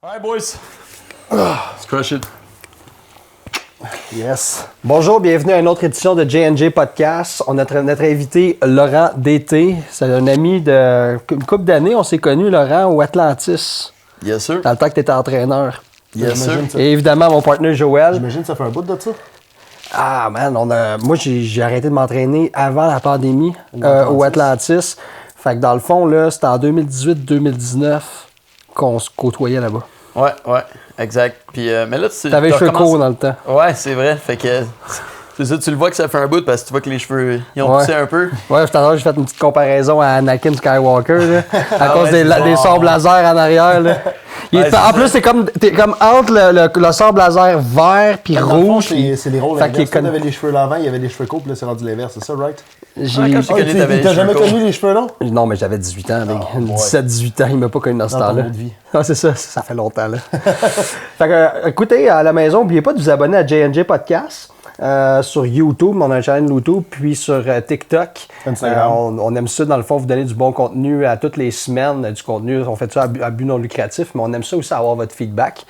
Alright, boys. Let's crush it. Yes. Bonjour, bienvenue à une autre édition de J&J Podcast. On a notre invité Laurent Dété. C'est un ami de une couple d'années. On s'est connus, Laurent, au Atlantis. Yes, sir. Dans le temps que tu étais entraîneur. Yes, sir. Et évidemment, mon partenaire Joël. J'imagine que ça fait un bout de ça. Ah, man, moi, j'ai arrêté de m'entraîner avant la pandémie au Atlantis. Fait que dans le fond, là, c'était en 2018-2019 qu'on se côtoyait là-bas. Ouais, exact. Puis, mais là, t'avais les cheveux courts dans le temps. Ouais, c'est vrai. Fait que c'est ça, tu le vois que ça fait un bout parce que tu vois que les cheveux ils ont poussé un peu. Ouais, tout à l'heure, j'ai fait une petite comparaison à Anakin Skywalker, là, à cause des sabres laser en arrière. Là. En plus, t'es comme entre le sabre laser vert puis rouge. C'est les rôles inverses. Quand t'avais les cheveux l'avant, il y avait les cheveux courts, puis là, c'est rendu l'inverse, c'est ça, right? T'as jamais connu les cheveux longs? Non, mais j'avais 18 ans. 17-18 ans, il m'a pas connu dans ce temps-là. Ah, c'est ça, ça fait longtemps. Là. Fait que, écoutez, à la maison, n'oubliez pas de vous abonner à J&J Podcast. Sur YouTube, on a un channel YouTube, puis sur TikTok. On aime ça, dans le fond, vous donner du bon contenu à toutes les semaines, du contenu, on fait ça à but non lucratif, mais on aime ça aussi avoir votre feedback.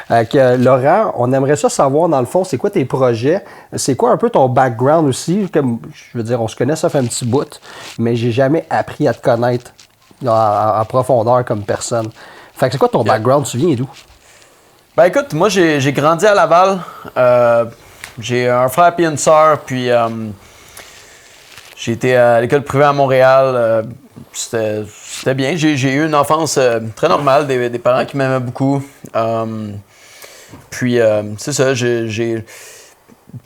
Laurent, on aimerait ça savoir, dans le fond, c'est quoi tes projets, c'est quoi un peu ton background aussi, comme, je veux dire, on se connaît, ça fait un petit bout, mais j'ai jamais appris à te connaître en profondeur comme personne. Fait que c'est quoi ton background, tu viens d'où? Ben écoute, moi j'ai grandi à Laval. J'ai un frère et une sœur, puis j'ai été à l'école privée à Montréal. C'était bien. J'ai eu une enfance très normale, des parents qui m'aimaient beaucoup. Puis c'est ça,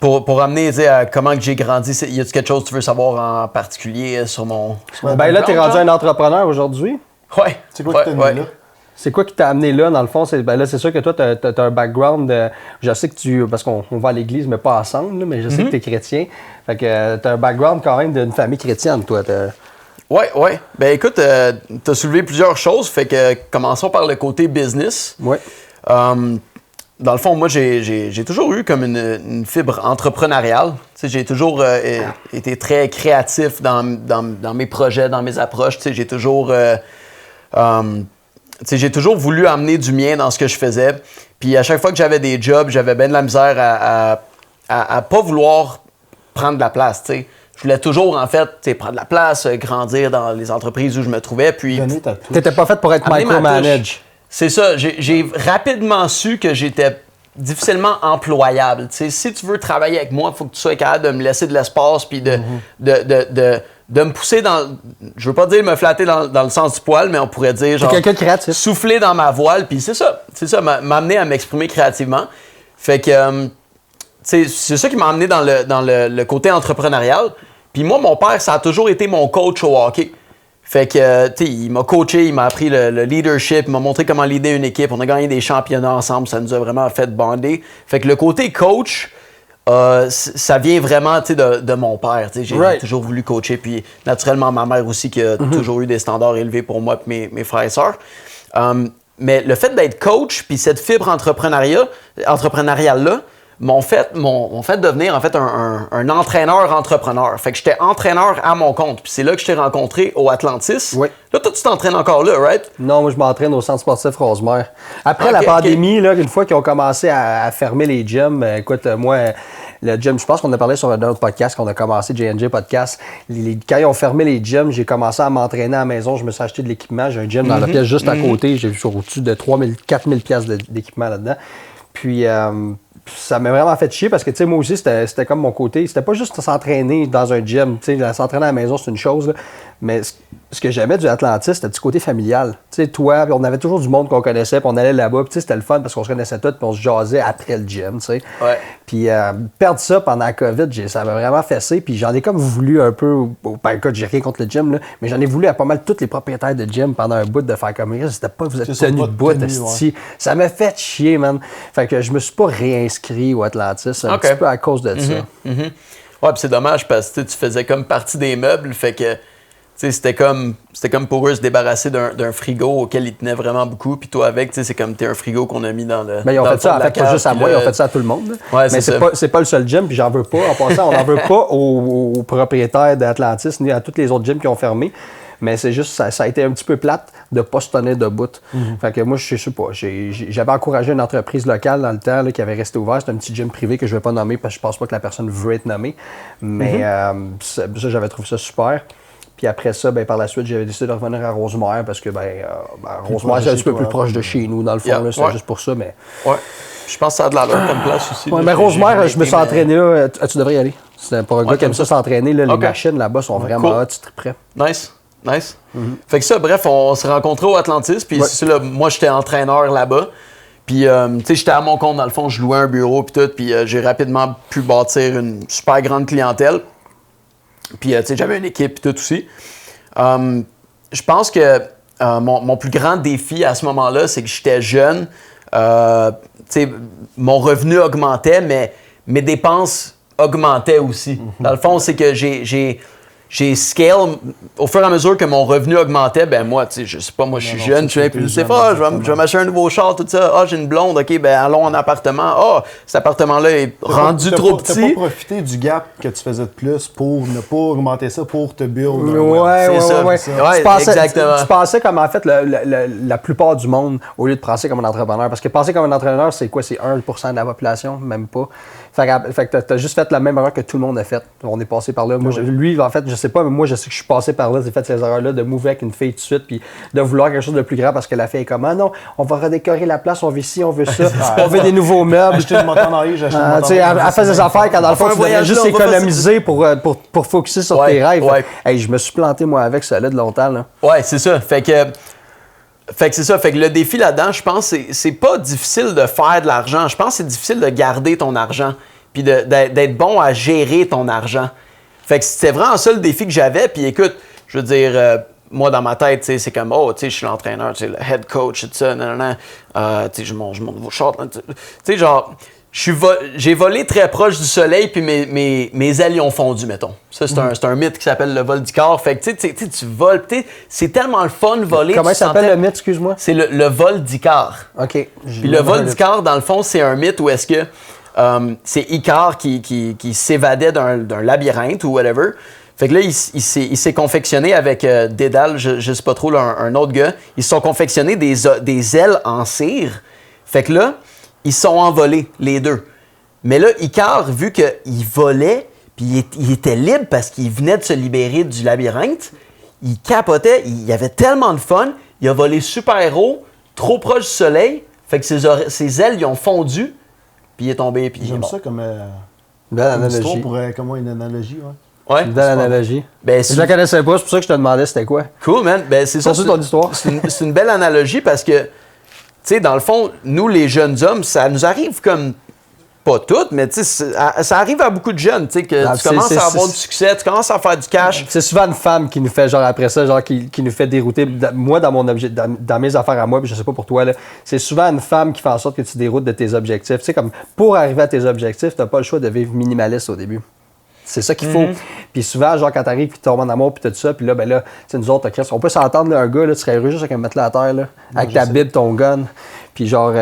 pour amener à comment que j'ai grandi, y a-t-il quelque chose que tu veux savoir en particulier sur mon ben là, t'es rendu un entrepreneur aujourd'hui. Ouais. C'est quoi qui t'a amené là? C'est quoi qui t'a amené là, dans le fond? Là, c'est sûr que toi, t'as un background. Je sais que parce qu'on va à l'église, mais pas ensemble, là, mais je sais que t'es chrétien. Fait que t'as un background quand même d'une famille chrétienne, toi. Ouais. Ben écoute, t'as soulevé plusieurs choses. Fait que commençons par le côté business. Ouais. Dans le fond, moi, j'ai toujours eu comme une fibre entrepreneuriale. T'sais, j'ai toujours été très créatif dans mes projets, dans mes approches. T'sais, j'ai toujours voulu amener du mien dans ce que je faisais. Puis à chaque fois que j'avais des jobs, j'avais bien de la misère à pas vouloir prendre de la place. T'sais. Je voulais toujours, en fait, prendre de la place, grandir dans les entreprises où je me trouvais. Puis t'étais pas fait pour être micromanage. C'est ça. J'ai rapidement su que j'étais difficilement employable. T'sais, si tu veux travailler avec moi, il faut que tu sois capable de me laisser de l'espace puis de me pousser dans... Je veux pas dire me flatter dans le sens du poil, mais on pourrait dire genre... quelqu'un de créatif. Souffler dans ma voile, puis c'est ça, m'amener à m'exprimer créativement. Fait que... c'est ça qui m'a amené dans le côté entrepreneurial. Puis moi, mon père, ça a toujours été mon coach au hockey. Fait que, il m'a coaché, il m'a appris le leadership, il m'a montré comment leader une équipe. On a gagné des championnats ensemble, ça nous a vraiment fait bonder. Fait que le côté coach, ça vient vraiment de mon père. J'ai toujours voulu coacher. Puis naturellement, ma mère aussi qui a toujours eu des standards élevés pour moi et mes frères et sœurs. Mais le fait d'être coach, puis cette fibre entrepreneuriale-là, m'ont fait devenir en fait un entraîneur-entrepreneur. Fait que j'étais entraîneur à mon compte. Puis c'est là que je t'ai rencontré au Atlantis. Oui. Là, toi, tu t'entraînes encore là, right? Non, moi, je m'entraîne au centre sportif Rosemère. Après la pandémie, là, une fois qu'ils ont commencé à fermer les gyms, écoute, moi, le gym, je pense qu'on a parlé sur un autre podcast, qu'on a commencé, J&J Podcast. Quand ils ont fermé les gyms, j'ai commencé à m'entraîner à la maison. Je me suis acheté de l'équipement. J'ai un gym dans la pièce juste à côté. J'ai sur au-dessus de 4 000 pièces d'équipement là-dedans. Puis... ça m'a vraiment fait chier parce que, tu sais, moi aussi, c'était comme mon côté. C'était pas juste s'entraîner dans un gym. Tu sais, s'entraîner à la maison, c'est une chose, là. Mais ce que j'aimais du Atlantis, c'était du côté familial. Tu sais, toi, on avait toujours du monde qu'on connaissait, puis on allait là-bas. Puis, tu sais, c'était le fun parce qu'on se connaissait tous, puis on se jasait après le gym, tu sais. Ouais. Puis, perdre ça pendant la COVID, ça m'a vraiment fessé. Puis, j'en ai comme voulu un peu. Ben, écoute, j'ai rien contre le gym, là. Mais j'en ai voulu à pas mal tous les propriétaires de gym pendant un bout de faire comme c'était pas, vous êtes tenus de bout, esti. Ça m'a fait chier, man. Fait que je me suis pas réinscrit au Atlantis un petit peu à cause de ça. Ouais, puis c'est dommage parce que tu faisais comme partie des meubles, fait que c'était comme pour eux se débarrasser d'un frigo auquel ils tenaient vraiment beaucoup, puis toi avec, c'est comme t'es un frigo qu'on a mis dans le. Ben, ils ont fait ça, en fait, pas juste à moi, ils ont fait ça à tout le monde. Ouais, mais c'est pas le seul gym, puis j'en veux pas. En passant, on n'en veut pas aux propriétaires d'Atlantis ni à tous les autres gyms qui ont fermé. Mais c'est juste, ça a été un petit peu plate de ne pas se tenir debout. Fait que moi, je sais pas, j'avais encouragé une entreprise locale dans le temps là, qui avait resté ouvert. C'est un petit gym privé que je ne vais pas nommer parce que je pense pas que la personne veut être nommée. Mais ça, j'avais trouvé ça super. Puis après ça, par la suite, j'avais décidé de revenir à Rosemère parce que Rosemère, c'est un petit peu plus proche de chez nous, dans le fond. Là, c'est juste pour ça. Mais... Ouais. Je pense que ça a de l'allure comme place aussi. Ouais, mais Rosemère, je me suis entraîné là. Tu devrais y aller. C'est pour un gars qui aime ça s'entraîner. Là, les machines là-bas sont vraiment hot, tu prêt. Nice. Fait que ça, bref, on s'est rencontrés au Atlantis. Puis là, moi, j'étais entraîneur là-bas. Puis, tu sais, j'étais à mon compte, dans le fond, je louais un bureau. Puis tout. Puis, j'ai rapidement pu bâtir une super grande clientèle. Puis, tu sais, j'avais une équipe et tout aussi. Je pense que mon plus grand défi à ce moment-là, c'est que j'étais jeune. Mon revenu augmentait, mais mes dépenses augmentaient aussi. Dans le fond, c'est que j'ai scale, au fur et à mesure que mon revenu augmentait, moi, tu sais, je sais pas, moi, je suis jeune, je suis impulsif, je vais m'acheter un nouveau char, tout ça, j'ai une blonde, OK, allons en appartement, cet appartement-là est rendu trop petit. T'as pas profité du gap que tu faisais de plus pour ne pas augmenter ça, pour te build. Ouais. Exactement. Tu pensais comme, en fait, la plupart du monde, au lieu de penser comme un entrepreneur, parce que penser comme un entrepreneur, c'est quoi? C'est 1% de la population, même pas. Fait que t'as juste fait la même erreur que tout le monde a faite. On est passé par là. Moi, lui, en fait, je sais pas, mais moi, je sais que je suis passé par là. J'ai fait ces erreurs-là de move avec une fille tout de suite, puis de vouloir quelque chose de plus grand parce que la fille est comme, ah non, on va redécorer la place, on veut ci, on veut ça, on veut des nouveaux meubles. Acheter une motonerie, j'achète une motonerie. Elle fait des affaires quand dans le fond, tu devrais juste économiser pour focusser sur tes rêves. Hey, je me suis planté, moi, avec ça là de longtemps. Là. Ouais, c'est ça. Fait que c'est ça. Fait que le défi là-dedans, je pense, c'est pas difficile de faire de l'argent. Je pense que c'est difficile de garder ton argent. Puis d'être bon à gérer ton argent. Fait que c'était vraiment ça le défi que j'avais. Puis écoute, je veux dire, moi dans ma tête, c'est comme, je suis l'entraîneur, le head coach, tout ça, je monte vos shorts. Tu sais, genre, j'ai volé très proche du soleil, puis mes ailes y ont fondu, mettons. Ça, c'est un mythe qui s'appelle le vol d'Icare. Fait que tu voles, c'est tellement le fun de voler. Comment ça s'appelle le mythe, excuse-moi? C'est le vol d'Icare. OK. Puis le vol d'Icare, dans le fond, c'est un mythe où est-ce que c'est Icare qui s'évadait d'un labyrinthe ou whatever. Fait que là, il s'est confectionné avec Dédale, je sais pas trop, là, un autre gars. Ils se sont confectionnés des ailes en cire. Fait que là, ils sont envolés, les deux. Mais là, Icare, vu qu'il volait, puis il était libre parce qu'il venait de se libérer du labyrinthe, il capotait, il avait tellement de fun, il a volé super haut, trop proche du soleil, fait que ses ailes, ils ont fondu. Puis il est tombé, puis j'aime ça comme belle analogie. Comment une analogie, ouais. Une belle analogie. Je la connaissais pas, c'est pour ça que je te demandais c'était quoi. Cool, man. C'est ça. ton histoire. C'est une belle analogie parce que, tu sais, dans le fond, nous, les jeunes hommes, ça nous arrive comme, pas toutes, mais tu sais, ça arrive à beaucoup de jeunes, tu sais, que tu commences à avoir du succès, tu commences à faire du cash. C'est souvent une femme qui nous fait, genre, après ça, genre, qui nous fait dérouter. Moi, dans mes affaires à moi, puis je sais pas pour toi, là, c'est souvent une femme qui fait en sorte que tu déroutes de tes objectifs. Tu sais, comme, pour arriver à tes objectifs, t'as pas le choix de vivre minimaliste au début. C'est ça qu'il faut. Puis souvent, genre, quand t'arrives, puis tu tombes en amour, puis tout ça, puis là, tu sais, nous autres, on peut s'entendre, là, un gars, là, tu serais heureux juste avec un matelas à terre, là, avec ta bible, ton gun, puis genre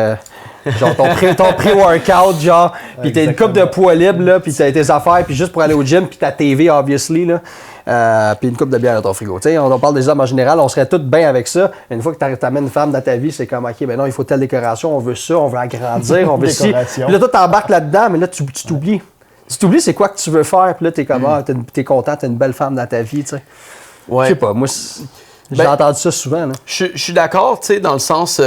ton pré-workout, genre, puis t'as une coupe de poids libre, là, puis t'as tes affaires, puis juste pour aller au gym, puis ta TV, obviously, là, puis une coupe de bière dans ton frigo. Tu sais, on parle des hommes en général, on serait tous bien avec ça. Mais une fois que t'amènes une femme dans ta vie, c'est comme, OK, ben non, il faut telle décoration, on veut ça, on veut agrandir, on veut ci. Puis là, toi, t'embarques là-dedans, mais là, tu t'oublies. Tu t'oublies c'est quoi que tu veux faire, puis là, t'es comme, t'es content, t'as une belle femme dans ta vie, tu sais. Ouais. Je sais pas, moi, j'ai entendu ça souvent, là. Je suis d'accord, tu sais, dans le sens...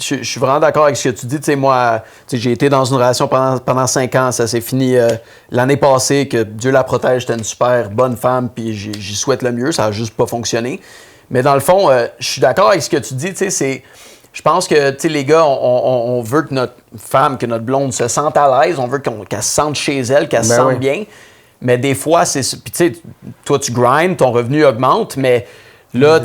Je suis vraiment d'accord avec ce que tu dis. Tu sais, moi, j'ai été dans une relation pendant 5 ans. Ça s'est fini l'année passée, que Dieu la protège. J'étais une super bonne femme, puis j'y souhaite le mieux. Ça n'a juste pas fonctionné. Mais dans le fond, je suis d'accord avec ce que tu dis. Tu sais, je pense que, tu sais, les gars, on veut que notre femme, que notre blonde se sente à l'aise. On veut qu'elle se sente chez elle, qu'elle se sente bien. Mais des fois, c'est... Puis, tu sais, toi, tu grindes, ton revenu augmente, mais... Là,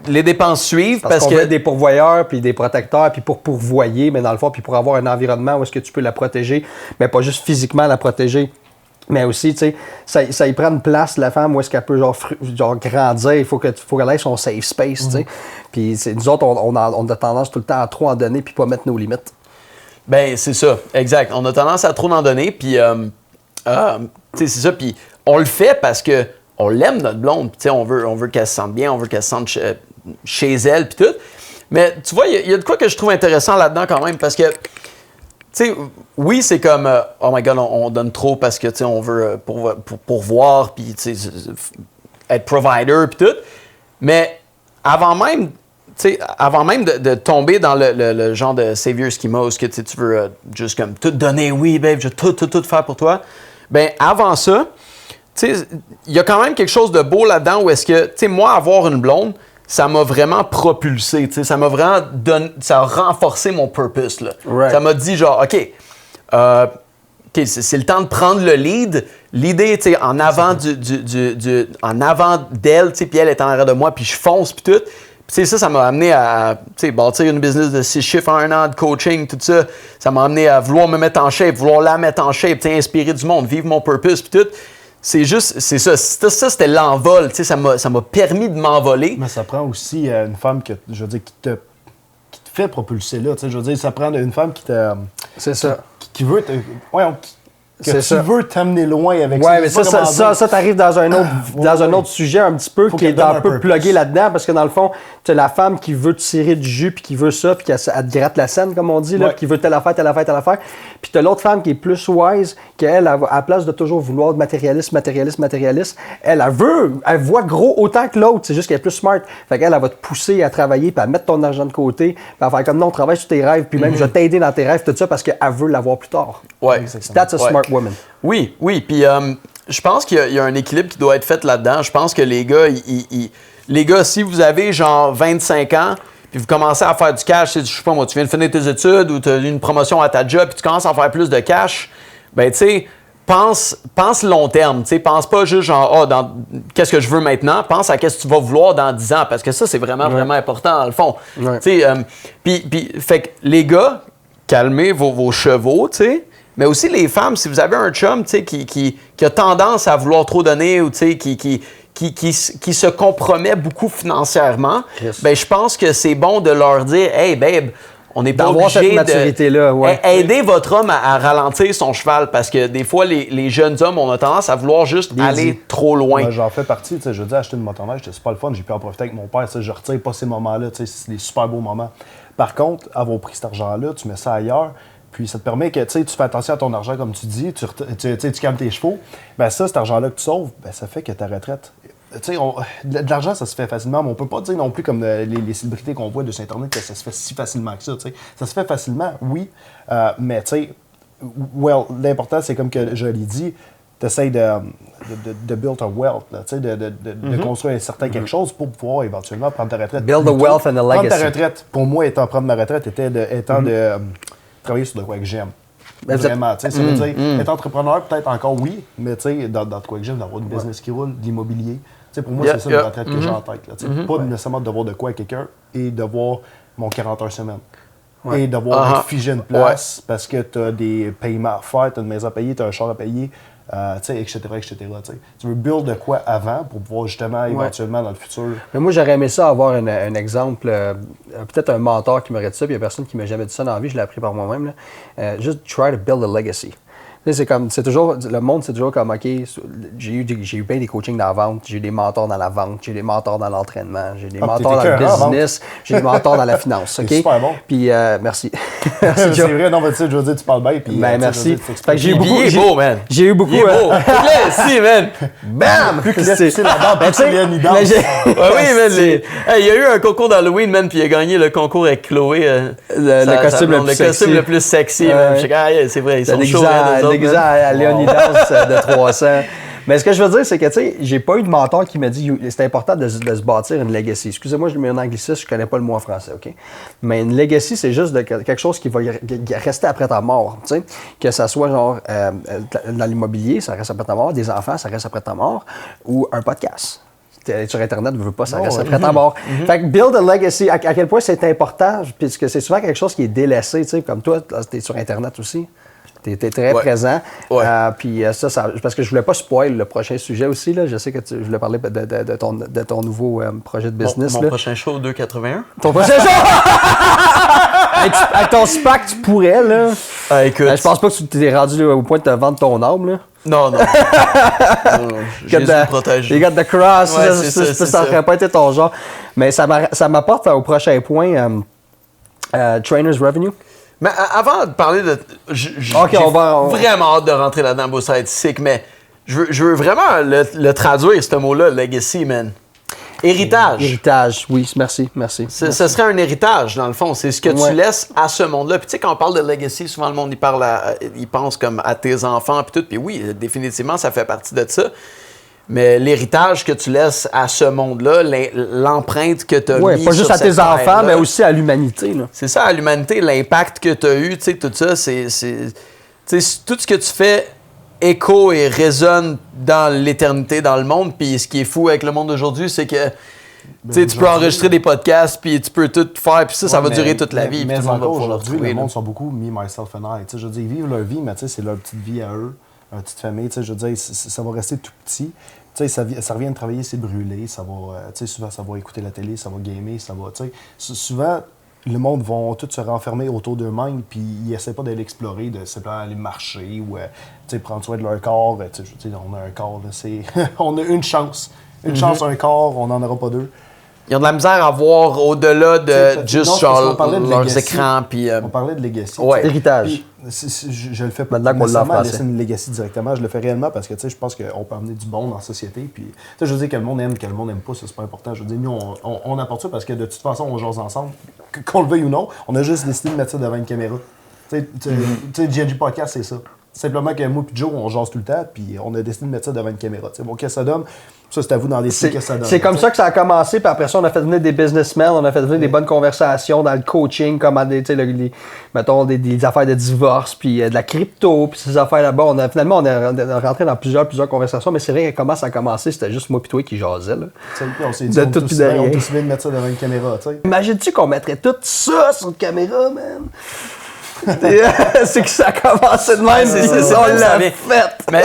les dépenses suivent parce qu'on que veut des pourvoyeurs puis des protecteurs puis pour pourvoyer, mais dans le fond, puis pour avoir un environnement où est-ce que tu peux la protéger, mais pas juste physiquement la protéger, mais aussi, tu sais, ça y prend une place, la femme, où est-ce qu'elle peut genre grandir, il faut qu'elle ait son safe space, tu sais. Puis nous autres, on a tendance tout le temps à trop en donner puis pas mettre nos limites. Ben c'est ça, exact. On a tendance à trop en donner, puis tu sais, c'est ça, puis on le fait parce que on l'aime, notre blonde. Puis, on veut qu'elle se sente bien, on veut qu'elle se sente chez elle, puis tout. Mais tu vois, il y a de quoi que je trouve intéressant là-dedans quand même, parce que, tu sais, oui, c'est comme, oh my God, on donne trop parce que, tu sais, on veut pourvoir, puis, tu sais, être provider, puis tout. Mais avant même de tomber dans le genre de savior schemos que tu veux juste comme tout donner, oui, babe, je vais tout faire pour toi. Ben avant ça, tu sais, il y a quand même quelque chose de beau là-dedans où est-ce que, tu sais, moi, avoir une blonde, ça m'a vraiment propulsé, tu sais, ça m'a vraiment ça a renforcé mon purpose, là. Right. Ça m'a dit genre, OK, c'est le temps de prendre le lead. L'idée, tu sais, en avant en avant d'elle, tu sais, puis elle est en arrière de moi, puis je fonce, puis tout. Puis ça m'a amené à bâtir une business de 6 chiffres en 1 an, de coaching, tout ça. Ça m'a amené à vouloir me mettre en shape, vouloir la mettre en shape, inspirer du monde, vivre mon purpose, puis tout. C'est ça. Ça, c'était l'envol. Ça m'a permis de m'envoler. Mais ça prend aussi une femme qui te fait propulser là. Je veux dire, ça prend une femme qui te... C'est ça. Qui veut te... veux t'amener loin avec ça. Ouais, mais ça t'arrive dans un autre sujet un petit peu qui est un peu plugué là-dedans, parce que dans le fond, tu as la femme qui veut te tirer du jus, puis qui veut ça, puis elle te gratte la scène, comme on dit, là, qui veut telle affaire. Puis tu as l'autre femme qui est plus wise, qu'elle, à la place de toujours vouloir de matérialiste, elle voit gros autant que l'autre, c'est juste qu'elle est plus smart. Fait qu'elle, elle va te pousser à travailler, puis à mettre ton argent de côté, puis à faire comme non, travaille sur tes rêves, puis même je vais t'aider dans tes rêves, tout ça, parce qu'elle veut l'avoir plus tard. Ouais. That's a smart woman. Oui. Puis je pense qu'il y a un équilibre qui doit être fait là-dedans. Je pense que les gars, si vous avez genre 25 ans, puis vous commencez à faire du cash, je sais pas moi, tu viens de finir tes études ou tu as eu une promotion à ta job, puis tu commences à faire plus de cash, ben tu sais, pense long terme. Tu sais, pense pas juste genre, qu'est-ce que je veux maintenant, pense à qu'est-ce que tu vas vouloir dans 10 ans, parce que ça, c'est vraiment important dans le fond. Ouais. Tu sais, puis, fait que les gars, calmez vos chevaux, tu sais. Mais aussi les femmes, si vous avez un chum qui a tendance à vouloir trop donner ou qui se compromet beaucoup financièrement, ben je pense que c'est bon de leur dire « Hey babe, on n'est pas obligé cette maturité-là, aider votre homme à ralentir son cheval, parce que des fois, les jeunes hommes, on a tendance à vouloir juste aller trop loin. Ben, j'en fais partie. Je veux dire, acheter une motoneige, c'était super le fun. J'ai pu en profiter avec mon père. Je ne retire pas ces moments-là. C'est des super beaux moments. Par contre, avoir pris cet argent-là, tu mets ça ailleurs. Puis ça te permet que tu fais attention à ton argent, comme tu dis, tu calmes tes chevaux. Ben ça, cet argent-là que tu sauves, ben ça fait que ta retraite. De l'argent, ça se fait facilement, mais on peut pas dire non plus comme les célébrités qu'on voit de sur Internet que ça se fait si facilement que ça. T'sais. Ça se fait facilement, oui, mais l'important, c'est comme que je l'ai dit, tu essaies de build a wealth, de construire un certain quelque chose pour pouvoir éventuellement prendre ta retraite. Build a wealth and a legacy. Prendre ta retraite, pour moi, prendre ma retraite, étant de travailler sur de quoi que j'aime. Vraiment, ça veut dire, être entrepreneur, peut-être encore oui, mais dans de quoi que j'aime, d'avoir une business qui roule, de l'immobilier. Pour moi, c'est ça la retraite que j'ai en tête. Pas nécessairement de devoir de quoi à quelqu'un et de voir mon 40 heures semaine. Ouais. Et devoir être figé une place parce que tu as des paiements à faire, tu as une maison à payer, tu as un char à payer, etc. Tu veux build de quoi avant pour pouvoir justement, éventuellement, dans le futur. Mais moi, j'aurais aimé ça avoir un exemple, peut-être un mentor qui m'aurait dit ça, puis il n'y a personne qui m'a jamais dit ça dans la vie, je l'ai appris par moi-même. Juste try to build a legacy. C'est toujours, le monde, c'est toujours comme, OK, j'ai eu bien des coachings dans la vente, j'ai eu des mentors dans la vente, j'ai eu des mentors dans l'entraînement, j'ai eu des mentors dans le business, j'ai des mentors dans la finance, OK? C'est super bon. Puis, merci. C'est vrai, non, mais tu sais, je veux dire, tu parles bien, puis... Ben, merci. Fait que j'ai eu beaucoup... Il est beau, man. J'ai eu beaucoup... Il est beau. Si, man. Bam! Plus que c'est la barbe, plus que Léonidas. Oui, man. Il y a eu un concours d'Halloween, man, puis il a gagné le concours avec Chloé. Le costume le plus sexy. Je sais, c'est vrai, ils sont chauds, à Léonidas de 300. Mais ce que je veux dire, c'est que, tu sais, j'ai pas eu de mentor qui m'a dit c'est important de se bâtir une legacy. Excusez-moi, je le mets en anglicisme, je connais pas le mot en français, OK? Mais une legacy, c'est juste quelque chose qui va rester après ta mort, tu sais. Que ça soit, genre, dans l'immobilier, ça reste après ta mort, des enfants, ça reste après ta mort, ou un podcast. Sur Internet, ne veut pas, ça reste après ta mort. Fait que build a legacy, à quel point c'est important, puisque c'est souvent quelque chose qui est délaissé, tu sais, comme toi, tu es sur Internet aussi. Tu es très présent. Ouais. Puis ça, parce que je voulais pas spoil le prochain sujet aussi. Là. Je sais que je voulais parler de ton nouveau projet de business. Mon prochain show 281. Ton prochain show! Avec ton SPAC, tu pourrais, là. Écoute. Je pense pas que tu t'es rendu au point de te vendre ton âme, là. Non, non. Non, Jésus me protège. You got the cross, Ouais, ça n'aurait pas été ton genre. Mais ça m'apporte au prochain point, Trainer's Revenue. Mais avant de parler de... J'ai vraiment hâte de rentrer là-dedans, beau, ça va être sick, mais je veux vraiment le traduire, ce mot-là, legacy, man. Héritage. Héritage, oui, merci. Ce serait un héritage, dans le fond. C'est ce que tu laisses à ce monde-là. Puis tu sais, quand on parle de legacy, souvent le monde, il pense comme à tes enfants, puis tout. Puis oui, définitivement, ça fait partie de ça. Mais l'héritage que tu laisses à ce monde-là, l'empreinte que tu as mis pas juste sur à tes enfants, terre-là, mais aussi à l'humanité. C'est ça, à l'humanité, l'impact que tu as eu, tu sais, tout ça, c'est tout ce que tu fais écho et résonne dans l'éternité, dans le monde. Puis ce qui est fou avec le monde d'aujourd'hui, c'est que tu peux enregistrer des podcasts, puis tu peux tout faire, puis ça va durer toute la vie. Mais tout le monde encore va aujourd'hui, le monde sont beaucoup me, myself and I. Je veux dire, ils vivent leur vie, mais c'est leur petite vie à eux, leur petite famille. Je veux dire, ça va rester tout petit. Ça revient de travailler, c'est brûlé. Ça va, souvent, ça va écouter la télé, ça va gamer, ça va. Souvent, le monde va tout se renfermer autour d'eux-mêmes, puis ils essaient pas d'aller explorer, de simplement aller marcher ou prendre soin de leur corps. On a un corps, là, on a une chance. Une chance, un corps, on n'en aura pas deux. Ils ont de la misère à voir au-delà de juste leurs écrans. Puis, on parlait de legacy. Ouais. Héritage. Je le fais pas nécessairement laisser une legacy directement. Je le fais réellement parce que je pense qu'on peut amener du bon dans la société. Puis, je veux dire que le monde aime, que le monde n'aime pas, c'est pas important. Je veux dire, nous, on apporte ça parce que de toute façon, on jase ensemble. Qu'on le veuille ou non, on a juste décidé de mettre ça devant une caméra. Tu sais, GNG Podcast, c'est ça. Simplement que moi et Joe, on jase tout le temps, puis on a décidé de mettre ça devant une caméra. Bon, qu'est-ce que ça donne? Ça, c'est à vous dans les qu'est-ce que ça donne. C'est comme ça que ça a commencé, puis après ça, on a fait venir des businessmen, on a fait venir des bonnes conversations dans le coaching, comme mettons des affaires de divorce, puis de la crypto, puis ces affaires là-bas. Finalement, on est rentré dans plusieurs conversations, mais c'est vrai que comment ça a commencé, c'était juste moi et toi qui jasais. Là. On s'est dit, on a décidé de mettre ça devant une caméra. Imagines-tu qu'on mettrait tout ça sur une caméra, man? C'est que ça a commencé de même, c'est ça, on l'a fait.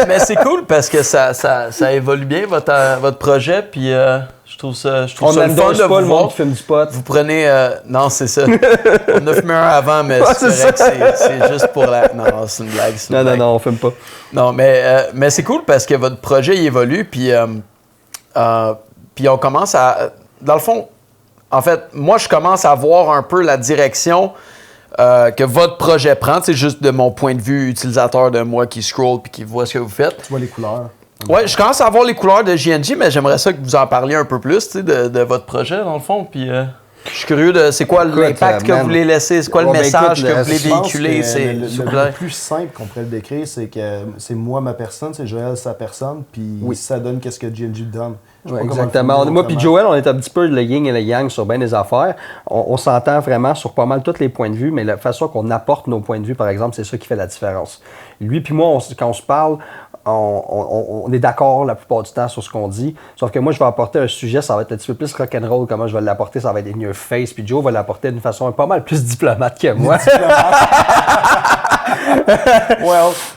Mais c'est cool parce que ça évolue bien votre projet, puis je trouve ça le fun de pas le vous monde qui fume du pot. Vous prenez... non, c'est ça. On a fumé un avant, mais c'est vrai que c'est juste pour la... Non, c'est une blague. Non, on fume pas. Non, mais c'est cool parce que votre projet il évolue, puis on commence à... Dans le fond, en fait, moi, je commence à voir un peu la direction que votre projet prend. C'est juste de mon point de vue utilisateur de moi qui scroll puis qui voit ce que vous faites. Tu vois les couleurs. Ouais, je commence à voir les couleurs de JNG, mais j'aimerais ça que vous en parliez un peu plus de votre projet, dans le fond. Puis je suis curieux de c'est quoi l'impact que vous voulez laisser, c'est quoi le message que vous voulez véhiculer. Le plus simple qu'on pourrait le décrire, c'est que c'est moi ma personne, c'est Joël sa personne, puis ça donne qu'est-ce que JNG donne. Ouais, exactement. Moi puis Joël, on est un petit peu le yin et le yang sur bien des affaires. On s'entend vraiment sur pas mal tous les points de vue, mais la façon qu'on apporte nos points de vue, par exemple, c'est ça qui fait la différence. Lui puis moi, quand on se parle, on est d'accord la plupart du temps sur ce qu'on dit, sauf que moi, je vais apporter un sujet, ça va être un petit peu plus rock'n'roll, comment je vais l'apporter, ça va être in your face, puis Joe va l'apporter d'une façon pas mal plus diplomate que moi.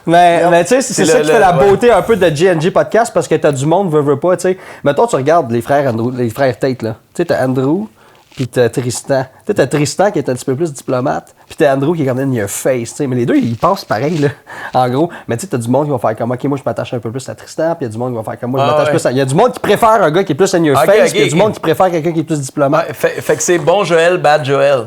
Mais tu sais, c'est ça qui fait la beauté un peu de GNG Podcast, parce que t'as du monde, veut pas, tu sais. Mettons, tu regardes les frères Tate, là. Tu sais, t'as Andrew, puis t'as Tristan. Tu sais, t'as Tristan qui est un petit peu plus diplomate, puis t'as Andrew qui est comme in your face, tu sais. Mais les deux, ils passent pareil, là, en gros. Mais tu sais, t'as du monde qui va faire comme, OK, moi, je m'attache un peu plus à Tristan, puis il y a du monde qui va faire comme, moi, je m'attache plus à... Il y a du monde qui préfère un gars qui est plus in your face, puis il y a du monde qui préfère quelqu'un qui est plus diplomate. Fait que c'est bon Joël, bad Joël.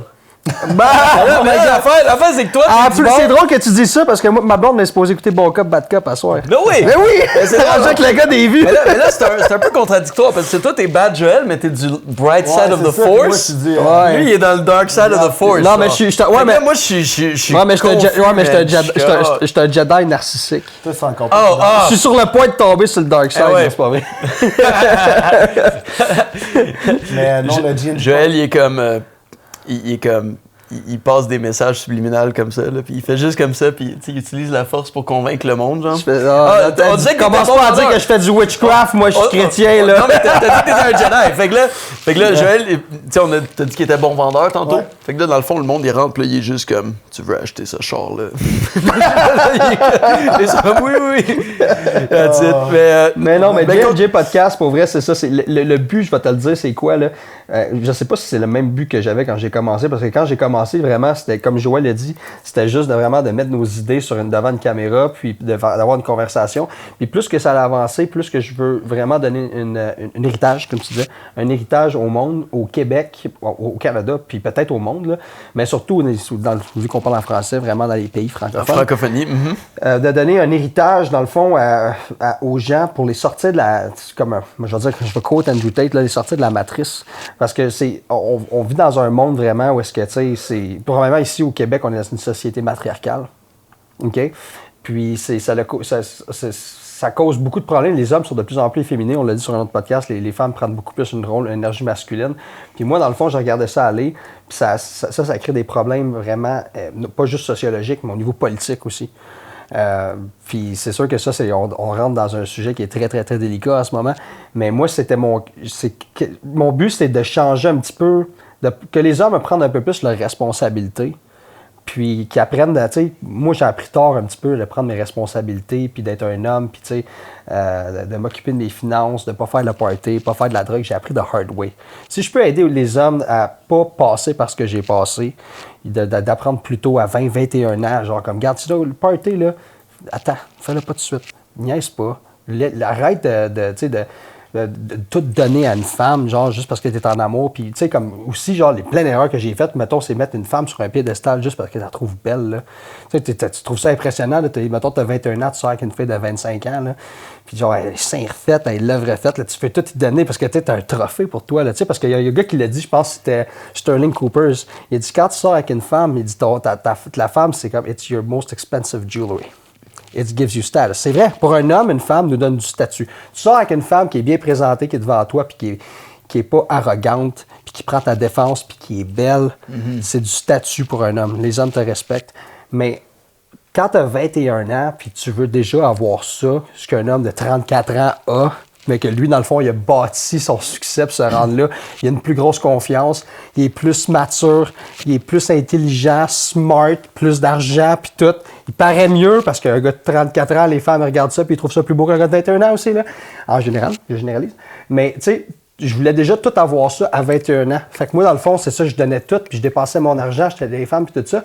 Mais l'affaire, c'est que toi, c'est drôle que tu dises ça parce que moi, ma blonde m'est supposée écouter Bon Cop, Bad Cop à soir. Mais oui! Mais oui! C'est rendu avec le gars des vues. Mais là c'est un peu contradictoire parce que toi, t'es Bad Joel, mais t'es du bright side of the force. Lui, il est dans le dark side of the force. Non, mais je suis. Ouais, mais moi, je suis. Ouais, mais je suis un Jedi narcissique. Ça, c'est encore Je suis sur le point de tomber sur le dark side, c'est pas vrai. Mais non, le GNG. Joël, il est comme. Il passe des messages subliminaux comme ça, là, puis il fait juste comme ça, puis il utilise la force pour convaincre le monde, genre. On disait que commence pas à dire que je fais du witchcraft, moi je suis chrétien, là. Non, mais t'as dit que t'étais un Jedi. Fait que là Joël, t'as dit qu'il était bon vendeur tantôt. Ouais. Fait que là, dans le fond, le monde, il rentre, puis là, il est juste comme, tu veux acheter ce char-là. Oui. That's it. Mais non, mais GNG Podcast, pour vrai, c'est ça. Le but, je vais te le dire, c'est quoi, là? Je sais pas si c'est le même but que j'avais quand j'ai commencé, parce que quand j'ai commencé, commencé vraiment, c'était comme Joël l'a dit, c'était juste vraiment de mettre nos idées devant une caméra, puis d'avoir une conversation. Puis plus que ça a avancé, plus que je veux vraiment donner un héritage, comme tu disais, un héritage au monde, au Québec, au Canada, puis peut-être au monde, là, mais surtout, vu qu'on parle en français, vraiment dans les pays francophones. La francophonie. De donner un héritage, dans le fond, aux gens pour les sortir de la... je vais quote Andrew Tate, là, les sortir de la matrice. Parce que on vit dans un monde vraiment où est-ce que, tu sais, probablement ici au Québec, on est dans une société matriarcale. OK? Puis ça cause beaucoup de problèmes. Les hommes sont de plus en plus féminins. On l'a dit sur un autre podcast, les femmes prennent beaucoup plus une énergie masculine. Puis moi, dans le fond, je regardais ça aller. Puis ça crée des problèmes vraiment, pas juste sociologiques, mais au niveau politique aussi. Puis c'est sûr que ça, on rentre dans un sujet qui est très, très, très délicat en ce moment. Mais moi, mon but, c'était de changer un petit peu, que les hommes prennent un peu plus leurs responsabilités. Puis qu'ils apprennent, tu sais, moi j'ai appris tard un petit peu de prendre mes responsabilités, puis d'être un homme, puis tu sais, de m'occuper de mes finances, de pas faire le party, pas faire de la drogue, j'ai appris the hard way. Si je peux aider les hommes à pas passer par ce que j'ai passé, d'apprendre plutôt à 20, 21 ans, genre comme, regarde, tu sais, le party, là, attends, fais-le pas tout de suite, niaise pas, arrête de tout donner à une femme, genre, juste parce que t'es en amour. Puis, tu sais, comme aussi, genre, les pleines erreurs que j'ai faites, mettons, c'est mettre une femme sur un piédestal juste parce que tu la trouves belle, là. Tu sais, tu trouves ça impressionnant, là. Mettons, t'as 21 ans, tu sors avec une fille de 25 ans, là. Puis, genre, elle est seins refaite, elle est lèvres refaites, là. Tu peux tout y donner parce que, tu sais, t'as un trophée pour toi, là. Tu sais, parce qu'il y a un gars qui l'a dit, je pense que c'était Sterling Coopers. Il a dit, quand tu sors avec une femme, il dit, la femme, c'est comme, it's your most expensive jewelry. It gives you status. C'est vrai, pour un homme, une femme nous donne du statut. Tu sors avec une femme qui est bien présentée, qui est devant toi, puis qui est pas arrogante, puis qui prend ta défense, puis qui est belle. C'est du statut pour un homme. Les hommes te respectent. Mais quand tu as 21 ans, puis tu veux déjà avoir ça, ce qu'un homme de 34 ans a, mais que lui, dans le fond, il a bâti son succès pour se rendre là. Il a une plus grosse confiance, il est plus mature, il est plus intelligent, smart, plus d'argent, puis tout. Il paraît mieux parce qu'un gars de 34 ans, les femmes regardent ça puis ils trouvent ça plus beau qu'un gars de 21 ans aussi, là. En général, je généralise. Mais, tu sais, je voulais déjà tout avoir ça à 21 ans. Fait que moi, dans le fond, c'est ça, je donnais tout, puis je dépensais mon argent, j'étais des femmes, puis tout ça.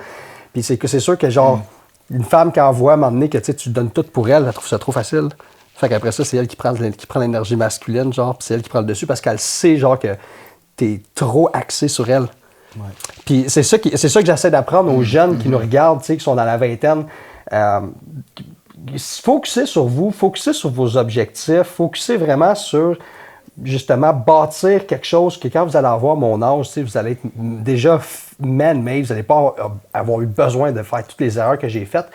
Puis c'est sûr que, genre, une femme qui envoie à un moment donné que tu donnes tout pour elle, elle trouve ça trop facile. Fait qu'après ça, c'est elle qui prend l'énergie masculine, genre, puis c'est elle qui prend le dessus parce qu'elle sait, genre, que t'es trop axé sur elle. Ouais. Puis c'est ça que j'essaie d'apprendre aux jeunes qui nous regardent, tu sais, qui sont dans la vingtaine. Focussez sur vous, focussez sur vos objectifs, focussez vraiment sur, justement, bâtir quelque chose que quand vous allez avoir mon âge, tu sais, vous allez être déjà man-made, vous n'allez pas avoir eu besoin de faire toutes les erreurs que j'ai faites.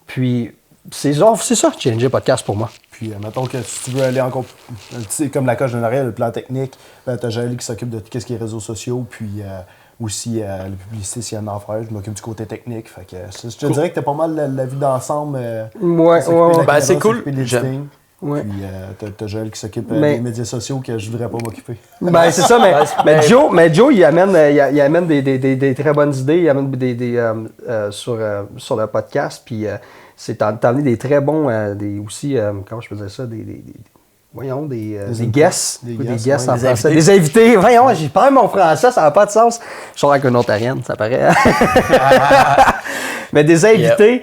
Puis, c'est ça, G&J Podcast pour moi. Puis, mettons que si tu veux aller encore, tu sais, comme la coche de l'arrière, le plan technique, ben, t'as Joël qui s'occupe de tout ce qui est réseaux sociaux, puis aussi la publicité, s'il y a un affaire, je m'occupe du côté technique. Fait que je te dirais que t'as pas mal la vue d'ensemble. Ouais. Ben, c'est cool. Ouais. Puis t'as Joël qui s'occupe des médias sociaux que je voudrais pas m'occuper. Ben c'est ça, mais Joe, il amène des très bonnes idées, il amène sur le podcast, puis t'as amené des très bons, aussi, comment je peux dire ça, des guests. Des guests en français. Des invités. Voyons, j'ai pas mon français, ça n'a pas de sens. Je sors avec une ontarienne, ça paraît. Mais des invités.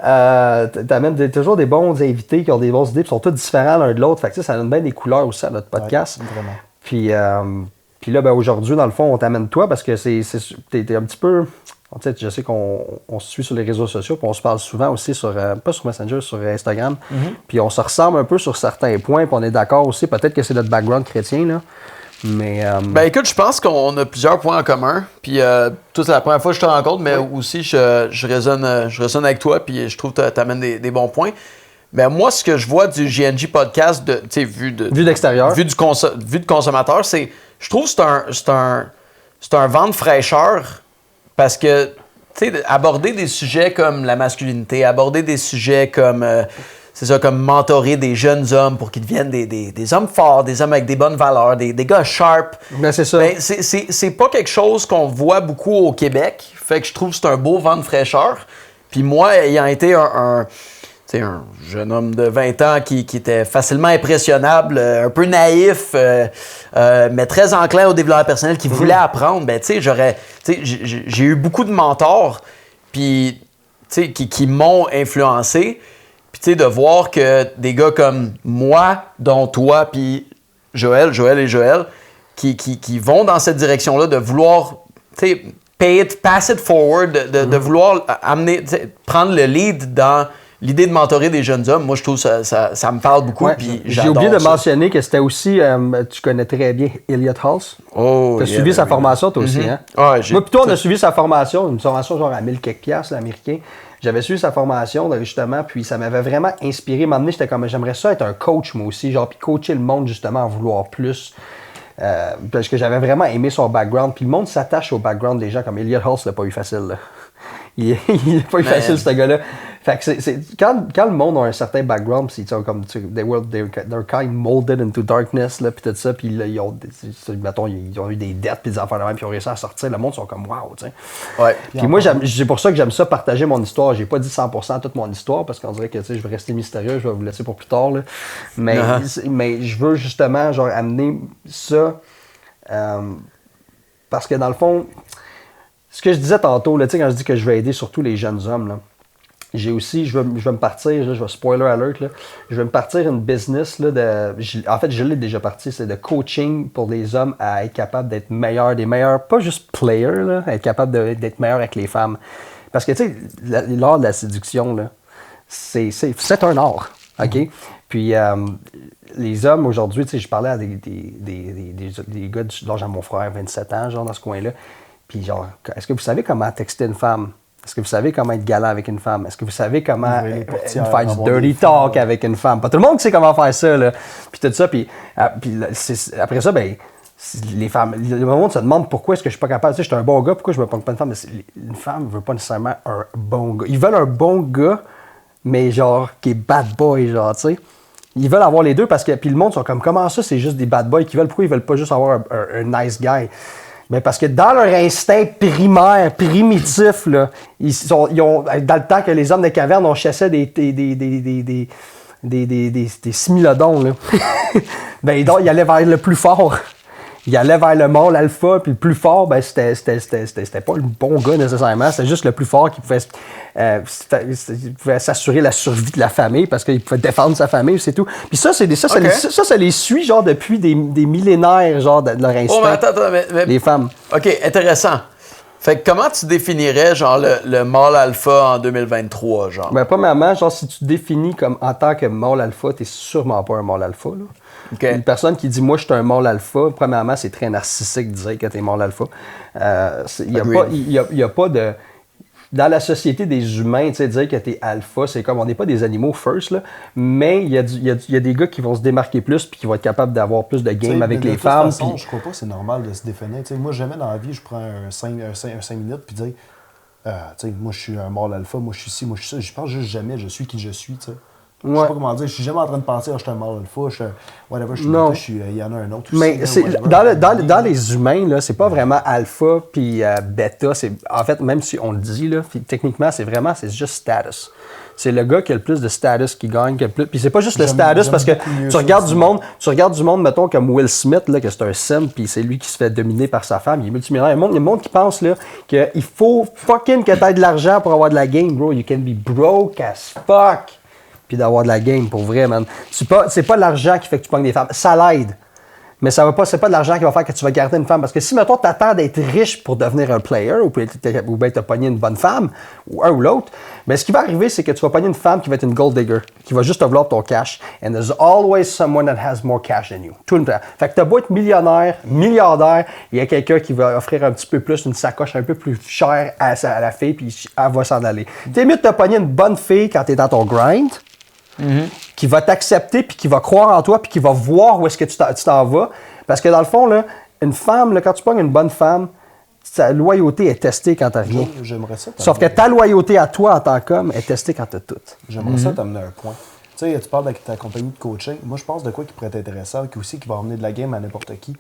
T'amènes toujours des bons invités qui ont des bonnes idées, qui sont tous différents l'un de l'autre. Fait que ça donne bien des couleurs aussi à notre podcast. Ouais, vraiment. Puis là, ben, aujourd'hui, dans le fond, on t'amène toi parce que t'es un petit peu. Tu sais, je sais qu'on se suit sur les réseaux sociaux, puis on se parle souvent aussi pas sur Messenger, sur Instagram. Puis on se ressemble un peu sur certains points, puis on est d'accord aussi. Peut-être que c'est notre background chrétien, là. Mais, Ben écoute, je pense qu'on a plusieurs points en commun. Puis c'est la première fois que je te rencontre, mais aussi je résonne avec toi, puis je trouve que tu amènes des bons points. Mais moi, ce que je vois du G&J Podcast, vu d'extérieur, vu de consommateur, c'est, je trouve que c'est un vent de fraîcheur parce que, tu sais, aborder des sujets comme la masculinité, aborder des sujets comme... c'est ça, comme mentorer des jeunes hommes pour qu'ils deviennent des hommes forts, des hommes avec des bonnes valeurs, des gars sharp. Ben, c'est ça. Ben, c'est pas quelque chose qu'on voit beaucoup au Québec. Fait que je trouve que c'est un beau vent de fraîcheur. Puis moi, ayant été un jeune homme de 20 ans qui était facilement impressionnable, un peu naïf, mais très enclin au développement personnel, qui voulait apprendre, j'ai eu beaucoup de mentors puis, qui m'ont influencé. Puis de voir que des gars comme moi, dont toi, puis Joël, qui vont dans cette direction-là, de vouloir pass it forward, de vouloir prendre le lead dans l'idée de mentorer des jeunes hommes. Moi, je trouve ça me parle beaucoup. Ouais, j'ai oublié de mentionner que c'était aussi, tu connais très bien Elliott Hulse. Oh, tu as suivi sa formation, toi aussi, hein? Ouais, moi, plutôt, on a suivi sa formation, une formation genre à 1000 quelques piastres, l'américain. J'avais suivi sa formation, justement, puis ça m'avait vraiment inspiré. M'emmener, j'étais comme, j'aimerais ça être un coach, moi aussi, genre, puis coacher le monde, justement, en vouloir plus. Parce que j'avais vraiment aimé son background. Puis le monde s'attache au background des gens, comme Elliott Hulse l'a pas eu facile, là. Il n'a pas eu facile, ce gars-là. Fait que quand le monde a un certain background, pis comme they're kind molded into darkness, là, puis tout ça, puis ils ont eu des dettes, puis des affaires de même, puis ils ont réussi à sortir, le monde sont comme wow, tu sais. Ouais. Puis moi, c'est pour ça que j'aime ça, partager mon histoire. J'ai pas dit 100% toute mon histoire, parce qu'on dirait que je vais rester mystérieux, je vais vous laisser pour plus tard, là. Mais, mais je veux justement genre amener ça, parce que dans le fond, ce que je disais tantôt, là, quand je dis que je vais aider surtout les jeunes hommes, là, j'ai aussi, je vais me partir, là, je vais spoiler alert, là, je vais me partir une business, là, en fait, je l'ai déjà parti, c'est de coaching pour les hommes à être capable d'être meilleurs, des meilleurs, pas juste players, là, être capable d'être meilleurs avec les femmes. Parce que, tu sais, l'art de la séduction, là, c'est un art, OK? Puis, les hommes, aujourd'hui, tu sais, je parlais à des gars de l'âge à mon frère, 27 ans, genre, dans ce coin-là. Puis genre, est-ce que vous savez comment texter une femme? Est-ce que vous savez comment être galant avec une femme? Est-ce que vous savez comment faire du dirty talk avec une femme? Pas tout le monde sait comment faire ça, là. Puis tout ça, puis après ça, ben, les femmes, le monde se demande pourquoi est-ce que je suis pas capable. Tu sais, je suis un bon gars, pourquoi je me pogne pas une femme? Mais une femme veut pas nécessairement un bon gars. Ils veulent un bon gars, mais genre, qui est bad boy, genre, tu sais. Ils veulent avoir les deux parce que, puis le monde sont comme, comment ça, c'est juste des bad boys qui veulent? Pourquoi ils veulent pas juste avoir un nice guy? Mais parce que dans leur instinct primaire, primitif, là, ils ont, dans le temps que les hommes des cavernes, on chassait des similodons, là. Ben, ils allaient vers le plus fort. Ils allaient vers le mâle alpha, puis le plus fort, ben, c'était pas le bon gars nécessairement, c'était juste le plus fort qui pouvait s'assurer la survie de la famille parce qu'il pouvait défendre sa famille, c'est tout. Puis ça, ça les suit genre depuis des millénaires, genre de leur instinct. Oh, mais attends, les femmes. OK, intéressant. Fait que comment tu définirais genre le mâle alpha en 2023, genre? Ben, premièrement, genre si tu te définis comme en tant que mâle alpha, t'es sûrement pas un mâle alpha, là. Okay. Une personne qui dit « moi, je suis un mâle alpha », premièrement, c'est très narcissique de dire que t'es mâle alpha. Il y a pas de... Dans la société des humains, tu sais, dire que t'es alpha, c'est comme, on n'est pas des animaux first, là, mais il y a des gars qui vont se démarquer plus puis qui vont être capables d'avoir plus de game avec les femmes. De toute façon, je crois pas que c'est normal de se définir. T'sais, moi, jamais dans la vie, je prends un 5 minutes puis dire moi, je suis un mâle alpha, moi, je suis ci, moi, je suis ça. Je pense juste jamais, je suis qui je suis, tu sais. Je sais pas comment dire, je suis jamais en train de penser, je suis un mâle alpha, je suis il y en a un autre aussi. Mais dans les humains, là, c'est pas vraiment alpha puis bêta. En fait, même si on le dit, là, techniquement, c'est juste status. C'est le gars qui a le plus de status qui gagne. Puis c'est pas juste le status parce que tu regardes du monde, mettons, comme Will Smith, là, que c'est un simp, puis c'est lui qui se fait dominer par sa femme. Il est multimillionnaire. Il y a monde qui pense là, qu'il faut fucking que t'aies de l'argent pour avoir de la game, bro. You can be broke as fuck. Puis d'avoir de la game, pour vrai, man. C'est pas l'argent qui fait que tu pognes des femmes. Ça l'aide. Mais c'est pas de l'argent qui va faire que tu vas garder une femme. Parce que si, mettons, t'attends d'être riche pour devenir un player, ou bien te pogner une bonne femme, ou un ou l'autre, mais ce qui va arriver, c'est que tu vas pogner une femme qui va être une gold digger, qui va juste te vouloir ton cash. And there's always someone that has more cash than you. Tout le temps. Fait que t'as beau être millionnaire, milliardaire, il y a quelqu'un qui va offrir un petit peu plus, une sacoche un peu plus chère à la fille, puis elle va s'en aller. T'es mieux de te pogner une bonne fille quand t'es dans ton grind, qui va t'accepter, puis qui va croire en toi, puis qui va voir où est-ce que tu t'en vas. Parce que dans le fond, là, une femme, là, quand tu pognes une bonne femme, sa loyauté est testée quand t'as rien. J'aimerais ça. Sauf que ta loyauté à toi en tant qu'homme est testée quand t'as tout. J'aimerais ça t'amener un point. Tu sais, tu parles de ta compagnie de coaching. Moi, je pense de quoi qui pourrait être intéressant, qui va emmener de la game à n'importe qui.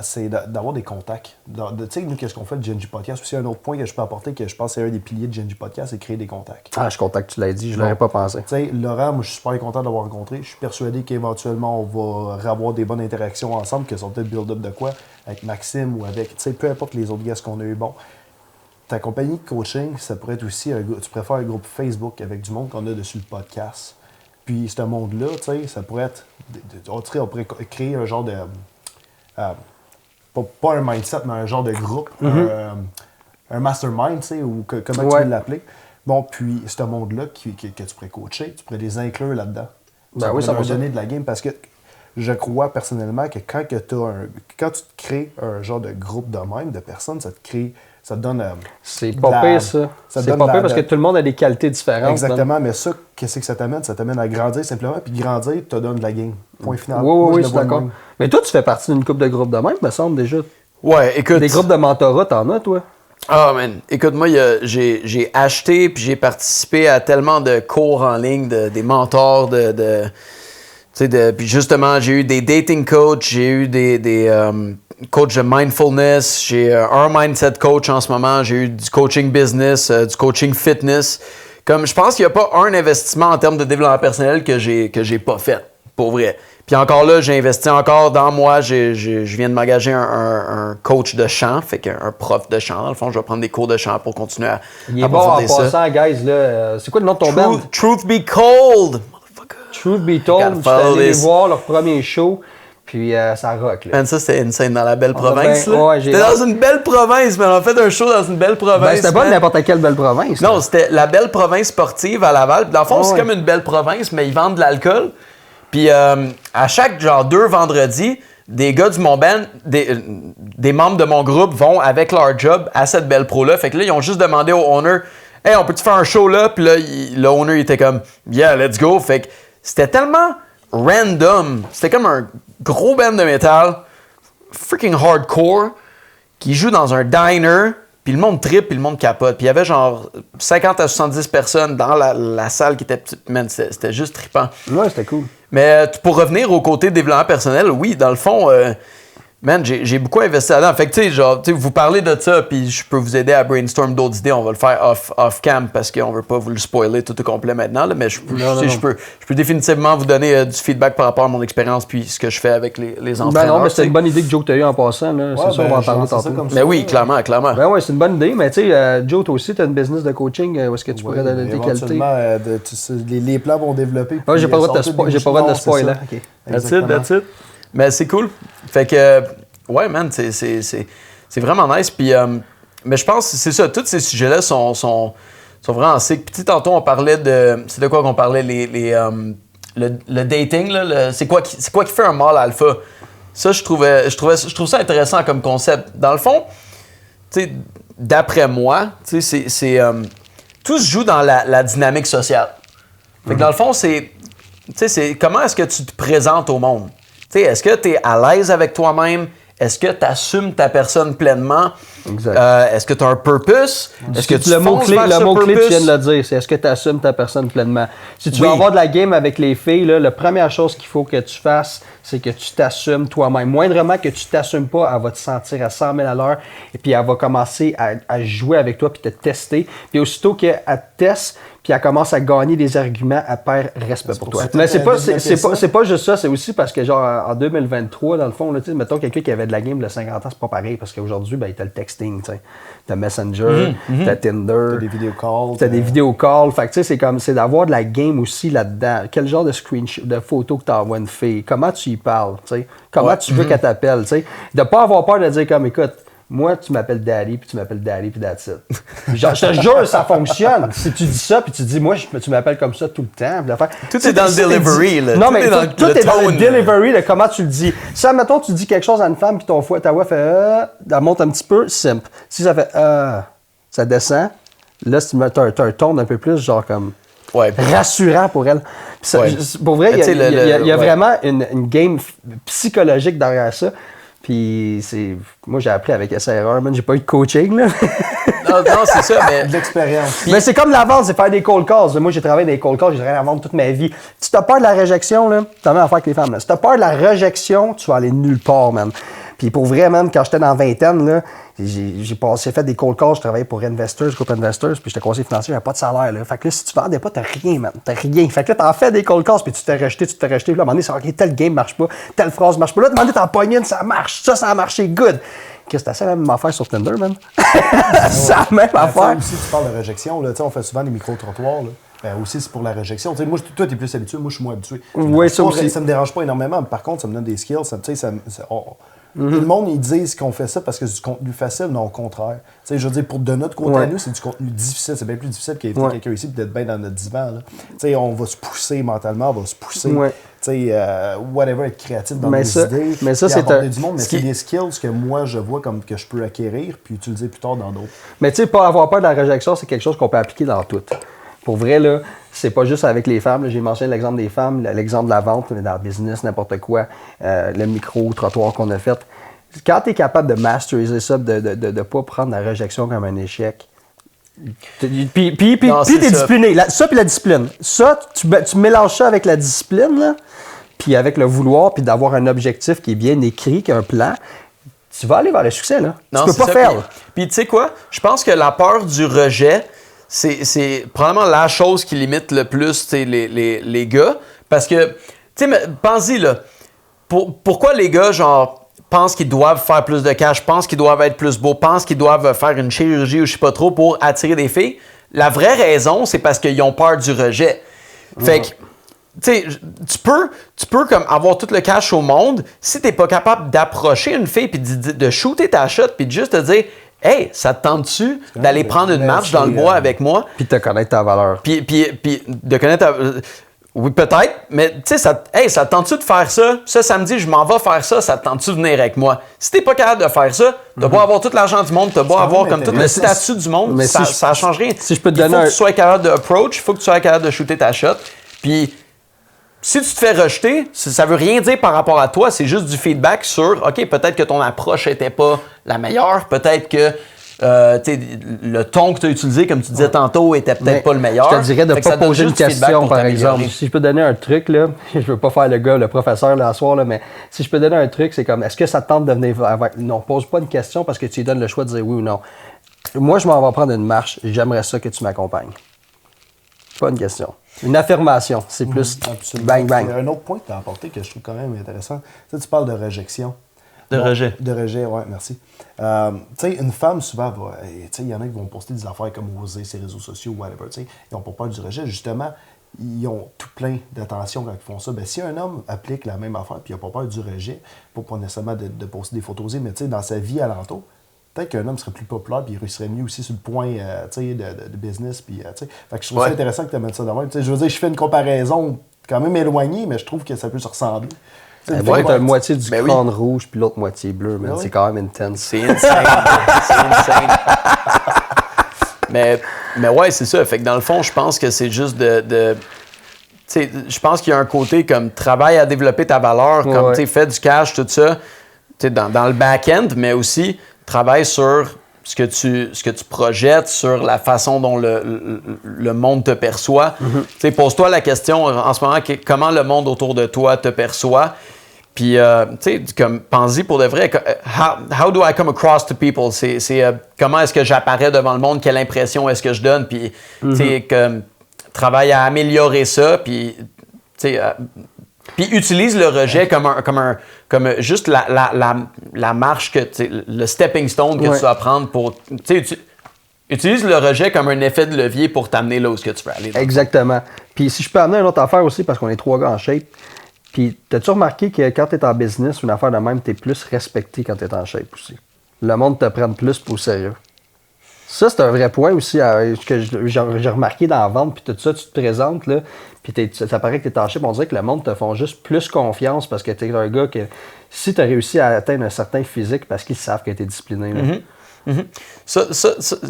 c'est d'avoir des contacts. Tu sais, nous, qu'est-ce qu'on fait, le Gen G Podcast? Aussi, un autre point que je peux apporter, que je pense que c'est un des piliers de Gen G Podcast, c'est créer des contacts. Ah, je suis content que tu l'aies dit, je l'aurais pas pensé. Tu sais, Laurent, moi, je suis super content de l'avoir rencontré. Je suis persuadé qu'éventuellement, on va avoir des bonnes interactions ensemble, que ça va peut-être build-up de quoi, avec Maxime ou avec, tu sais, peu importe les autres guests qu'on a eu. Bon, ta compagnie de coaching, ça pourrait être aussi, tu préfères un groupe Facebook avec du monde qu'on a dessus le podcast. Puis, ce monde-là, tu sais, ça pourrait être, on pourrait créer un genre de... pas un mindset, mais un genre de groupe, un mastermind, tu sais, ou comment tu veux l'appeler. Bon, puis, ce monde-là que tu pourrais coacher, tu pourrais les inclure là-dedans. Ben oui, ça va donner de la game, parce que je crois personnellement que quand tu te crées un genre de groupe de même, de personnes, ça te donne... c'est pas pire, ça. C'est pas pire parce que tout le monde a des qualités différentes. Exactement, mais ça, qu'est-ce que ça t'amène? Ça t'amène à grandir simplement, puis grandir te donne de la game. Point final. Oui, je suis d'accord. Mais toi, tu fais partie d'une couple de groupes de même, me semble, déjà. Ouais, écoute... Des groupes de mentorat, t'en as, toi? Ah, man. Écoute, moi, j'ai acheté puis j'ai participé à tellement de cours en ligne, des mentors, puis justement, j'ai eu des dating coachs, j'ai eu des coachs de mindfulness, j'ai un mindset coach en ce moment, j'ai eu du coaching business, du coaching fitness. Comme je pense qu'il n'y a pas un investissement en termes de développement personnel que j'ai pas fait, pour vrai. Puis encore là, j'ai investi encore dans moi. Je viens de m'engager un coach de chant, fait qu'un prof de chant. Dans le fond, je vais prendre des cours de chant pour continuer à Il est bon en passant, guys. Là. C'est quoi le nom de ton band? Truth Be Cold! Truth Be Told. J'étais allé les voir leur premier show. Puis ça rock. Là. Man, ça, c'était insane dans la belle province. C'était dans une belle province, mais on a fait un show dans une belle province. Ben, c'était pas n'importe quelle belle province. Non, c'était la belle province sportive à Laval. Puis dans le fond, c'est comme une belle province, mais ils vendent de l'alcool. Puis à chaque genre 2 vendredis, des gars du mon band, des membres de mon groupe vont avec leur job à cette belle pro-là. Fait que là, ils ont juste demandé au owner, « Hey, on peut-tu faire un show là? » Puis là, le owner il était comme, « Yeah, let's go. » Fait que c'était tellement random. C'était comme un gros band de métal, freaking hardcore, qui joue dans un diner, puis le monde trippe, puis le monde capote. Puis il y avait genre 50 à 70 personnes dans la salle qui était petite. Man, c'était juste trippant. Ouais, c'était cool. Mais pour revenir au côté développement personnel, oui, dans le fond, man, j'ai beaucoup investi là-dedans. Fait que, tu sais, genre, vous parlez de ça, puis je peux vous aider à brainstorm d'autres idées. On va le faire off-cam parce qu'on veut pas vous le spoiler tout au complet maintenant. Là, mais je peux définitivement vous donner du feedback par rapport à mon expérience puis ce que je fais avec les entraîneurs. Ben non, mais c'est une bonne idée que Joe, tu as eu en passant. Là. C'est sûr, on va en parler tantôt. Mais oui, clairement. Ben oui, c'est une bonne idée. Mais tu sais, Joe, toi aussi, tu as une business de coaching où est-ce que tu pourrais donner des qualités? Les plans vont développer. Ah, j'ai pas le droit de spoiler. That's it. Mais c'est cool. Fait que, ouais, man, c'est vraiment nice. Puis, mais je pense que c'est ça, tous ces sujets-là sont vraiment sick. Puis, tantôt, on parlait de. C'est de quoi qu'on parlait? Le dating, là. C'est quoi qui fait un mâle alpha? Ça, je trouve ça intéressant comme concept. Dans le fond, tu sais, d'après moi, tu sais, tout se joue dans la dynamique sociale. Fait que dans le fond, c'est comment est-ce que tu te présentes au monde? T'sais, est-ce que tu es à l'aise avec toi-même? Est-ce que tu assumes ta personne pleinement? Exact. Est-ce que tu as un purpose? Est-ce que tu le mot-clé, tu viens de le dire, c'est est-ce que tu assumes ta personne pleinement? Si tu veux avoir de la game avec les filles, là, la première chose qu'il faut que tu fasses, c'est que tu t'assumes toi-même. Moindrement que tu t'assumes pas, elle va te sentir à 100 000 à l'heure et puis elle va commencer à jouer avec toi puis te tester. Puis aussitôt qu'elle te teste, puis elle commence à gagner des arguments, elle perd respect pour toi. Mais c'est pas juste ça, c'est aussi parce que genre en 2023, dans le fond, là, mettons quelqu'un qui avait de la game de 50 ans, c'est pas pareil parce qu'aujourd'hui, ben, t'as le texting, t'as Messenger, t'as Tinder, t'as des vidéocalls. T'as des vidéocalls. Fait que tu sais, c'est d'avoir de la game aussi là-dedans. Quel genre de screenshot, de photo que t'envoies une fille? Comment tu y parles? T'sais? Comment tu veux qu'elle t'appelle? T'sais? De pas avoir peur de dire comme, écoute, moi, tu m'appelles Daddy, puis tu m'appelles Daddy, puis that's it. Genre, je te jure, ça fonctionne. Si tu dis ça, puis tu dis, moi, tu m'appelles comme ça tout le temps. Tout est dans le delivery. Là. Non, mais tout est dans le delivery de comment tu le dis. Si, admettons, tu dis quelque chose à une femme, puis ta voix fait elle monte un petit peu, simple. Si ça fait ça descend, là, t'as un ton un peu plus, genre comme rassurant pour elle. Pour vrai, il y a vraiment une game psychologique derrière ça. Puis moi j'ai appris avec SRR, man, j'ai pas eu de coaching là. non, c'est ça, mais de l'expérience. Mais c'est comme la vente, c'est faire des cold calls. Moi j'ai travaillé dans des cold calls, j'ai travaillé à vendre toute ma vie. Si t'as peur de la réjection, là, t'as même affaire avec les femmes. Là. Si t'as peur de la réjection, tu vas aller nulle part, man. Puis pour vrai, même, quand j'étais dans la vingtaine, là, j'ai fait des cold calls, je travaillais pour Investors, Group Investors, puis j'étais conseiller financier, j'avais pas de salaire. Là. Fait que là, si tu vendais pas, t'as rien, man. T'as rien. Fait que là, t'en fais des cold calls, puis tu t'es rejeté. Puis là, à un moment donné, c'est OK, tel game marche pas, telle phrase marche pas. Là, demander t'en pognes une, ça marche. Ça a marché, good. Qu'est-ce que c'est la même affaire sur Tinder, man? C'est la même affaire. Aussi, tu parles de réjection, là, on fait souvent des micro-trottoirs. Là. Aussi, c'est pour la réjection. Moi, toi, tu es plus habitué, moi, je suis moins habitué. Oui, ça aussi. Ça me dérange pas énormément. Par contre, ça me donne des skills. Tout le monde, ils disent qu'on fait ça parce que c'est du contenu facile, non, au contraire. Je veux dire, de notre côté à nous, c'est du contenu difficile. C'est bien plus difficile qu'inviter quelqu'un ici et d'être bien dans notre divan. On va se pousser mentalement, on va se pousser. Whatever, être créatif dans nos idées. Mais ça, c'est du monde, mais c'est des skills que moi, je vois comme que je peux acquérir puis utiliser plus tard dans d'autres. Mais tu sais, pas avoir peur de la réjection, c'est quelque chose qu'on peut appliquer dans tout. Pour vrai, là, c'est pas juste avec les femmes. J'ai mentionné l'exemple des femmes, l'exemple de la vente, dans le business, n'importe quoi, le micro-trottoir qu'on a fait. Quand tu es capable de masteriser ça, de ne pas prendre la réjection comme un échec, puis t'es discipliné. Ça, puis la discipline. Ça, tu mélanges ça avec la discipline, là, puis avec le vouloir, puis d'avoir un objectif qui est bien écrit, qui a un plan, tu vas aller vers le succès. Là. Non, tu peux pas faire. Puis tu sais quoi? Je pense que la peur du rejet, c'est probablement la chose qui limite le plus les gars. Parce que, tu sais, pense-y, là. Pourquoi les gars, genre, pensent qu'ils doivent faire plus de cash, pensent qu'ils doivent être plus beaux, pensent qu'ils doivent faire une chirurgie ou je sais pas trop pour attirer des filles? La vraie raison, c'est parce qu'ils ont peur du rejet. Fait que, tu sais, tu peux comme avoir tout le cash au monde si t'es pas capable d'approcher une fille puis de shooter ta shot puis de juste te dire « Hey, ça te tente-tu d'aller prendre une marche dans le bois avec moi? » Puis de connaître ta valeur. Puis de connaître ta... Oui, peut-être, mais tu sais, ça te tente-tu de faire ça? Ce samedi, je m'en vais faire ça, ça te tente-tu de venir avec moi? Si t'es pas capable de faire ça, t'as beau avoir tout l'argent du monde, t'as beau avoir comme tout le statut du monde, mais ça change rien. Si je peux te donner faut que tu sois capable d'approach, il faut que tu sois capable de shooter ta shot. Puis, si tu te fais rejeter, ça veut rien dire par rapport à toi, c'est juste du feedback sur, OK, peut-être que ton approche n'était pas la meilleure, peut-être que le ton que tu as utilisé, comme tu disais tantôt, était peut-être pas le meilleur. Je te dirais de ne pas poser une question, par exemple. Si je peux donner un truc, là, je veux pas faire le professeur là, à soir, là, mais si je peux donner un truc, c'est comme, est-ce que ça te tente de venir avec... Non, pose pas une question parce que tu lui donnes le choix de dire oui ou non. Moi, je m'en vais prendre une marche, j'aimerais ça que tu m'accompagnes. Pas une question. Une affirmation, c'est plus bang, bang. Il y a un autre point que tu as apporté que je trouve quand même intéressant. Tu parles de réjection. De rejet. De rejet, oui, merci. Tu sais, une femme, souvent, il y en a qui vont poster des affaires comme oser ses réseaux sociaux, whatever, tu sais, ils n'ont pas peur du rejet. Justement, ils ont tout plein d'attention quand ils font ça. Ben, si un homme applique la même affaire puis il n'a pas peur du rejet, pas nécessairement de poster des photos osées, mais tu sais, dans sa vie alentour, peut-être qu'un homme serait plus populaire puis il réussirait mieux aussi sur le point de business. Puis, fait que je trouve ça intéressant que tu amènes ça de même. Je veux dire, je fais une comparaison quand même éloignée, mais je trouve que ça peut se ressembler. Ouais, t'as la moitié du crâne rouge puis l'autre moitié bleu, mais c'est quand même intense. C'est insane. C'est insane. Mais ouais, c'est ça. Fait que dans le fond, je pense que c'est juste de je pense qu'il y a un côté comme travail à développer ta valeur, comme fais du cash, tout ça, dans le back-end, mais aussi travaille sur ce que tu projettes, sur la façon dont le monde te perçoit. Pose-toi la question en ce moment, comment le monde autour de toi te perçoit. Puis, comme pense-y pour de vrai, how do I come across to people? C'est comment est-ce que j'apparais devant le monde, quelle impression est-ce que je donne, puis, travaille à améliorer ça, puis, puis utilise le rejet comme juste la marche, le stepping stone que tu vas prendre pour... Utilise le rejet comme un effet de levier pour t'amener là où tu veux aller. Exactement. Puis si je peux amener une autre affaire aussi, parce qu'on est 3 gars en shape, puis t'as-tu remarqué que quand t'es en business, une affaire de même, t'es plus respecté quand t'es en shape aussi? Le monde te prend plus pour sérieux. Ça, c'est un vrai point aussi que j'ai remarqué dans la vente, puis tout ça, tu te présentes, là, puis ça paraît que t'es en shape, on dirait que le monde te font juste plus confiance parce que t'es un gars que, si t'as réussi à atteindre un certain physique, parce qu'ils savent que t'es discipliné, là. Ça,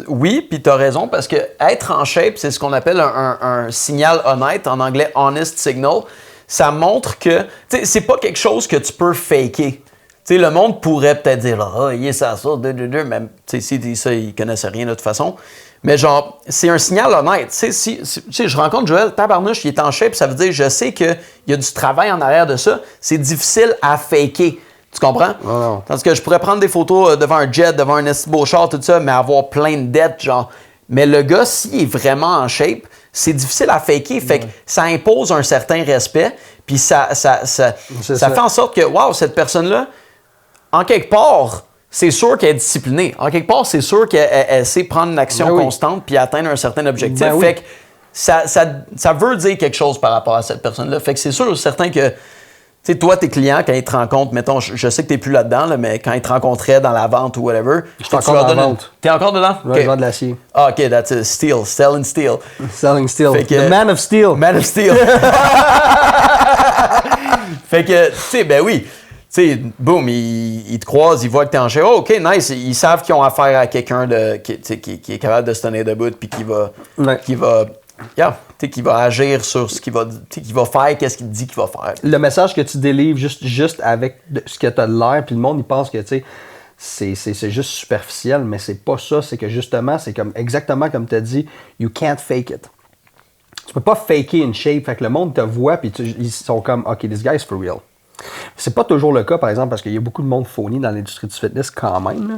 oui, puis t'as raison, parce que être en shape, c'est ce qu'on appelle un signal honnête, en anglais « honest signal ». Ça montre que, c'est pas quelque chose que tu peux faker. Le monde pourrait peut-être dire « Ah, il est ça, même s'ils disent ça, ils connaissent rien de toute façon. Mais genre, c'est un signal honnête. Si je rencontre Joël, tabarnouche, il est en shape, ça veut dire je sais qu'il y a du travail en arrière de ça. C'est difficile à faker. Tu comprends? Non. Tandis que je pourrais prendre des photos devant un jet, devant un esti beau char, tout ça, mais avoir plein de dettes, genre. Mais le gars, s'il est vraiment en shape, c'est difficile à faker. Fait que ça impose un certain respect. Puis ça fait en sorte que, wow, cette personne-là, en quelque part, c'est sûr qu'elle est disciplinée. En quelque part, c'est sûr qu'elle sait prendre une action constante puis atteindre un certain objectif. Fait que ça veut dire quelque chose par rapport à cette personne-là. Fait que c'est sûr, certain que, tu sais, toi, tes clients, quand ils te rencontrent, mettons, je sais que t'es plus là-dedans, là, mais quand ils te rencontraient dans la vente ou whatever, je suis encore dans la vente. T'es encore dedans? Ouais, je vends de l'acier. Ah, OK, that's it. Steel. Selling steel. Selling steel. Que, The man of steel. Man of steel. Fait que, tu sais, ben oui. Tu sais, boum, ils te croisent, ils voient que t'es en shape. Oh, OK, nice. Ils savent qu'ils ont affaire à quelqu'un qui est capable de se tenir debout puis qui va agir sur ce qu'il va faire, qu'est-ce qu'il dit qu'il va faire. Le message que tu délivres juste avec ce que tu as de l'air, puis le monde, il pense que, tu sais, c'est juste superficiel, mais c'est pas ça. C'est que justement, c'est comme exactement comme tu as dit, you can't fake it. Tu peux pas faker une shape. Fait que le monde te voit, puis ils sont comme, OK, this guy is for real. C'est pas toujours le cas, par exemple, parce qu'il y a beaucoup de monde phony dans l'industrie du fitness quand même, là.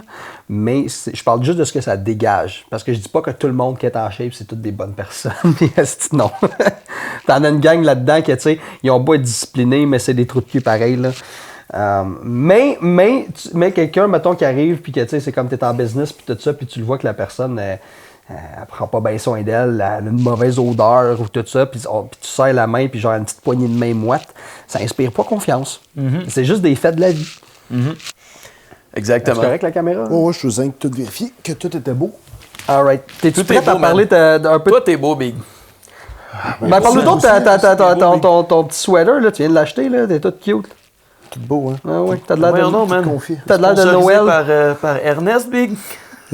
Mais je parle juste de ce que ça dégage. Parce que je dis pas que tout le monde qui est en shape, c'est toutes des bonnes personnes. Non. T'en as une gang là-dedans qui, tu sais, ils ont beau être disciplinés, mais c'est des trous de cul pareils, là. Mais quelqu'un, mettons, qui arrive, puis que, tu sais, c'est comme t'es en business, puis tout ça, puis tu le vois que la personne... elle prend pas bien soin d'elle, elle a une mauvaise odeur ou tout ça, puis tu serres la main, puis genre une petite poignée de main moite, ça inspire pas confiance. C'est juste des faits de la vie. Exactement. C'est correct la caméra? Oh, je suis tout vérifier que tout était beau. Alright. T'es-tu prêt à parler un peu? Toi, t'es beau, Big. Ben, parle-nous donc ton petit sweater, là, tu viens de l'acheter, là, t'es tout cute. Tout beau, hein? Ah oui, t'as de l'air T'as de l'air de Noël. par Ernest, Big.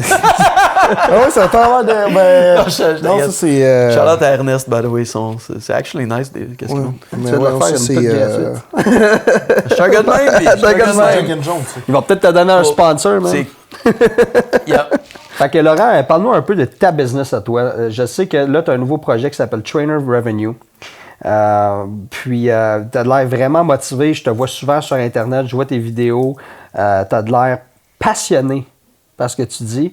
Ah oui, ça t'a l'air de... non, ça c'est... Shout-out à Ernest, by the way. C'est actually nice. Qu'est-ce qu'on... Mais ouais, ça c'est... Je suis un gars de même. Ils vont peut-être te donner un sponsor, man. Fait que Laurent, parle-nous un peu de ta business à toi. Je sais que là, tu as un nouveau projet qui s'appelle Trainer Revenue. Puis, tu as de l'air vraiment motivé. Je te vois souvent sur Internet, je vois tes vidéos. Tu as de l'air passionné par ce que tu dis.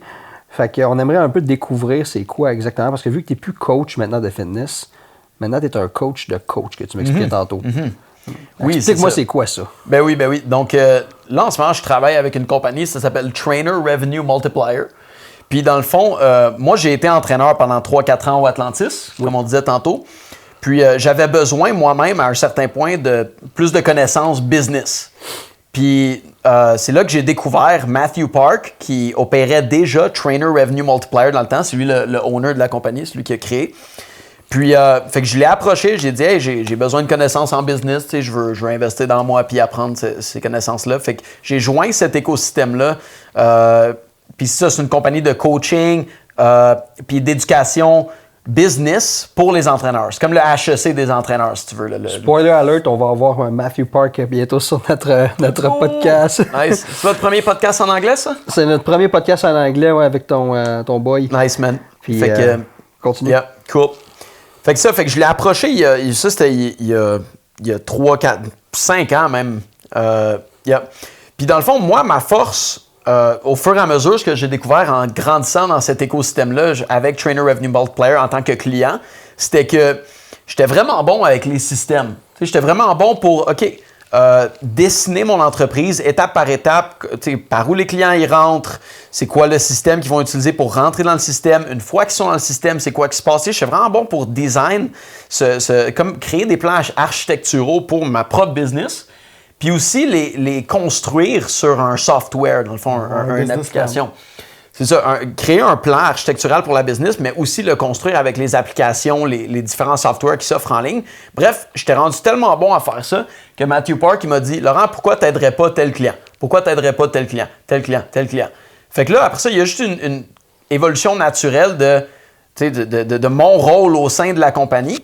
Fait qu'on aimerait un peu découvrir c'est quoi exactement. Parce que vu que tu n'es plus coach maintenant de fitness, maintenant tu es un coach de coach que tu m'expliquais tantôt. Oui, explique-moi c'est quoi ça? Ben oui. Donc là, en ce moment, je travaille avec une compagnie, ça s'appelle Trainer Revenue Multiplier. Puis dans le fond, moi, j'ai été entraîneur pendant 3-4 ans au Atlantis, comme on disait tantôt. Puis j'avais besoin moi-même, à un certain point, de plus de connaissances business. Puis c'est là que j'ai découvert Matthew Park, qui opérait déjà Trainer Revenue Multiplier dans le temps. C'est lui le owner de la compagnie, c'est lui qui a créé. Puis, fait que je l'ai approché, j'ai dit, hey, j'ai besoin de connaissances en business, tu sais, je veux investir dans moi puis apprendre ces connaissances-là. Fait que j'ai joint cet écosystème-là. Puis ça, c'est une compagnie de coaching puis d'éducation business pour les entraîneurs. C'est comme le HEC des entraîneurs, si tu veux. Spoiler alert, on va avoir un Matthew Park bientôt sur notre podcast. Nice. C'est votre premier podcast en anglais, ça? C'est notre premier podcast en anglais, ouais, avec ton boy. Nice, man. Puis, fait que, continue. Yeah, cool. Fait que je l'ai approché, ça c'était il y a 3, 4, 5 ans même. Puis dans le fond, moi, ma force, au fur et à mesure, ce que j'ai découvert en grandissant dans cet écosystème-là avec Trainer Revenue Multiplier en tant que client, c'était que j'étais vraiment bon avec les systèmes. J'étais vraiment bon pour, dessiner mon entreprise étape par étape, par où les clients y rentrent, c'est quoi le système qu'ils vont utiliser pour rentrer dans le système. Une fois qu'ils sont dans le système, c'est quoi qui se passe. J'étais vraiment bon pour design, comme créer des plans architecturaux pour ma propre business. Puis aussi les construire sur un software, dans le fond, une application. C'est ça, créer un plan architectural pour la business, mais aussi le construire avec les applications, les différents softwares qui s'offrent en ligne. Bref, j'étais rendu tellement bon à faire ça que Matthew Park il m'a dit « Laurent, pourquoi tu n'aiderais pas tel client? Pourquoi tu n'aiderais pas tel client? Tel client, tel client? » Fait que là, après ça, il y a juste une évolution naturelle de mon rôle au sein de la compagnie.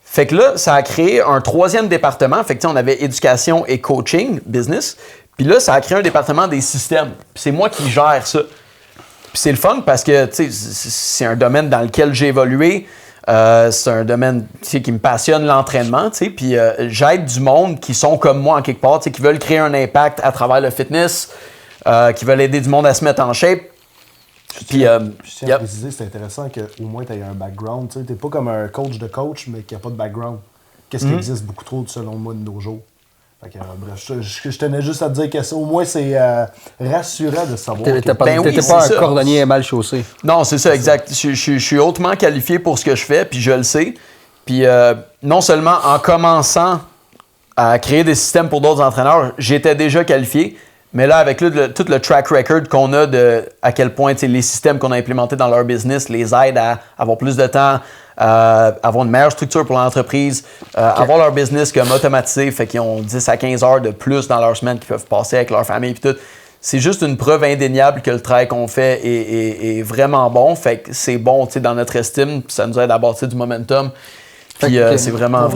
Fait que là, ça a créé un troisième département. Fait que on avait éducation et coaching, business. Puis là, ça a créé un département des systèmes. Puis c'est moi qui gère ça. Puis c'est le fun parce que c'est un domaine dans lequel j'ai évolué. C'est un domaine qui me passionne, l'entraînement. Puis j'aide du monde qui sont comme moi en quelque part, qui veulent créer un impact à travers le fitness, qui veulent aider du monde à se mettre en shape. Je tiens à préciser, c'est intéressant qu'au moins tu aies un background. Tu n'es pas comme un coach de coach, mais qui n'a pas de background. Qu'est-ce qui existe beaucoup trop, selon moi, de nos jours. Fait que, bref, je tenais juste à te dire que ça, au moins, c'est rassurant de savoir. T'étais pas un cordonnier mal chaussé. Non, c'est ça, exact. Je suis hautement qualifié pour ce que je fais, puis je le sais. Puis non seulement en commençant à créer des systèmes pour d'autres entraîneurs, j'étais déjà qualifié, mais là, avec tout le track record qu'on a de à quel point les systèmes qu'on a implémentés dans leur business les aident à avoir plus de temps, avoir une meilleure structure pour l'entreprise, avoir leur business comme automatisé, fait qu'ils ont 10 à 15 heures de plus dans leur semaine qu'ils peuvent passer avec leur famille puis tout. C'est juste une preuve indéniable que le travail qu'on fait est vraiment bon. Fait que c'est bon dans notre estime, ça nous aide à bâtir du momentum. Puis c'est vraiment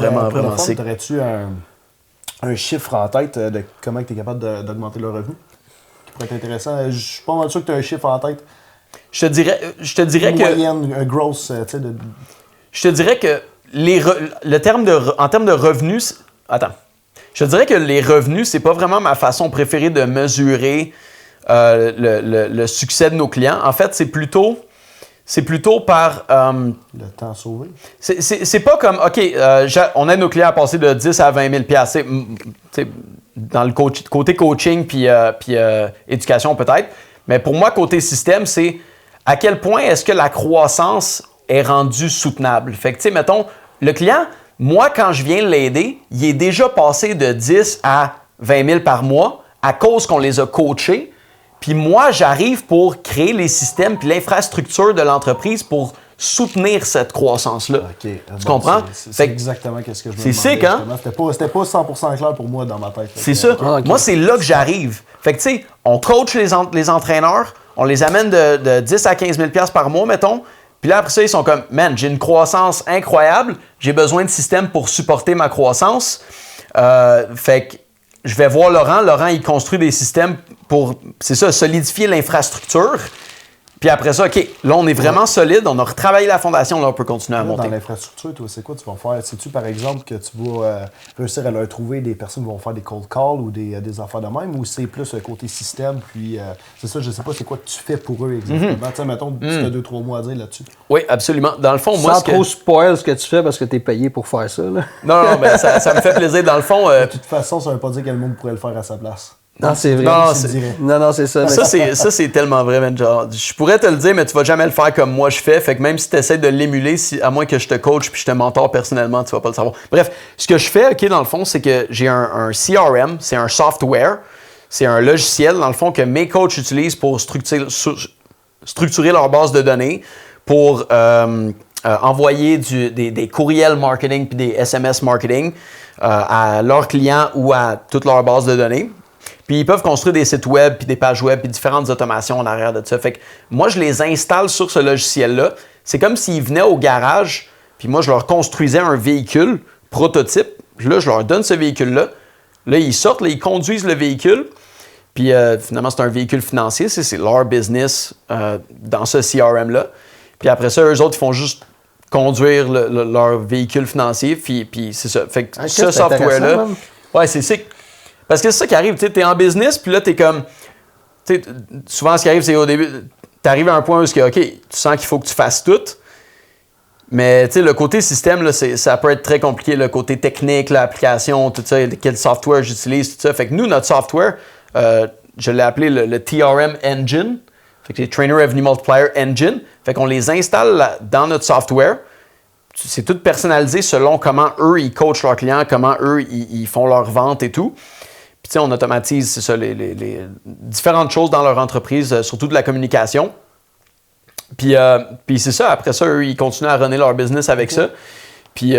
sick. T'aurais-tu un chiffre en tête de comment tu es capable d'augmenter le revenu qui pourrait être intéressant? Je suis pas mal sûr que tu as un chiffre en tête. Je te dirais une que. Moyenne, un gross, Je te dirais que en termes de revenus. Attends. Je te dirais que les revenus, c'est pas vraiment ma façon préférée de mesurer le succès de nos clients. En fait, c'est plutôt par... le temps sauvé. C'est pas comme, OK, on aide nos clients à passer de 10 à 20 000 $. Dans le côté coaching puis éducation peut-être. Mais pour moi, côté système, c'est à quel point est-ce que la croissance est rendue soutenable. Fait que, tu sais, mettons, le client, moi, quand je viens l'aider, il est déjà passé de 10 à 20 000 par mois à cause qu'on les a coachés. Puis moi, j'arrive pour créer les systèmes puis l'infrastructure de l'entreprise pour soutenir cette croissance-là. Okay. Tu comprends? C'est exactement ce que je me demandais. C'est sick, hein? C'était pas 100% clair pour moi dans ma tête. C'est ça. Okay. Moi, c'est là que j'arrive. Fait que, tu sais, on coach les entraîneurs, on les amène de 10 à 15 000 $ par mois, mettons. Puis là, après ça, ils sont comme, man, j'ai une croissance incroyable, j'ai besoin de systèmes pour supporter ma croissance. Fait que je vais voir Laurent. Laurent, il construit des systèmes pour, c'est ça, solidifier l'infrastructure. Puis après ça, OK, là, on est vraiment solide, on a retravaillé la fondation, là, on peut continuer à monter. Dans l'infrastructure, toi, c'est quoi tu vas faire? Sais-tu, par exemple, que tu vas réussir à leur trouver des personnes qui vont faire des cold calls ou des affaires de même, ou c'est plus côté système, puis c'est ça, je sais pas, c'est quoi que tu fais pour eux exactement? Tiens, mettons, tu as 2-3 mots à dire là-dessus. Oui, absolument. Dans le fond, moi... Sans trop spoil ce que tu fais parce que tu es payé pour faire ça, là. Non, ben ça me fait plaisir. Dans le fond... De toute façon, ça veut pas dire que le monde pourrait le faire à sa place. Non, c'est vrai. Non, c'est ça. Ça, c'est tellement vrai, man. Genre, je pourrais te le dire, mais tu vas jamais le faire comme moi je fais. Fait que même si tu essaies de l'émuler, à moins que je te coach puis je te mentor personnellement, tu vas pas le savoir. Bref, ce que je fais, OK, dans le fond, c'est que j'ai un CRM, c'est un software, c'est un logiciel, dans le fond, que mes coachs utilisent pour structurer leur base de données, pour envoyer des courriels marketing puis des SMS marketing à leurs clients ou à toute leur base de données. Puis ils peuvent construire des sites web, puis des pages web, puis différentes automations en arrière de ça. Fait que moi, je les installe sur ce logiciel-là. C'est comme s'ils venaient au garage, puis moi, je leur construisais un véhicule prototype. Là, je leur donne ce véhicule-là. Là, ils sortent, là, ils conduisent le véhicule. Puis finalement, c'est un véhicule financier. C'est leur business dans ce CRM-là. Puis après ça, eux autres, ils font juste conduire leur véhicule financier. Puis c'est ça. Fait que ce software-là... Ouais, c'est sick. Parce que c'est ça qui arrive, tu es en business, puis là, tu es comme... Souvent, ce qui arrive, c'est au début, tu arrives à un point où OK, tu sens qu'il faut que tu fasses tout. Mais le côté système, là, ça peut être très compliqué. Le côté technique, l'application, tout ça, quel software j'utilise, tout ça. Fait que nous, notre software, je l'ai appelé le TRM Engine. Fait que c'est Trainer Revenue Multiplier Engine. Fait qu'on les installe dans notre software. C'est tout personnalisé selon comment eux, ils coachent leurs clients, comment eux, ils font leurs ventes et tout. Puis, on automatise, c'est ça, les différentes choses dans leur entreprise, surtout de la communication. Puis c'est ça, après ça, eux, ils continuent à runner leur business avec ça. Puis,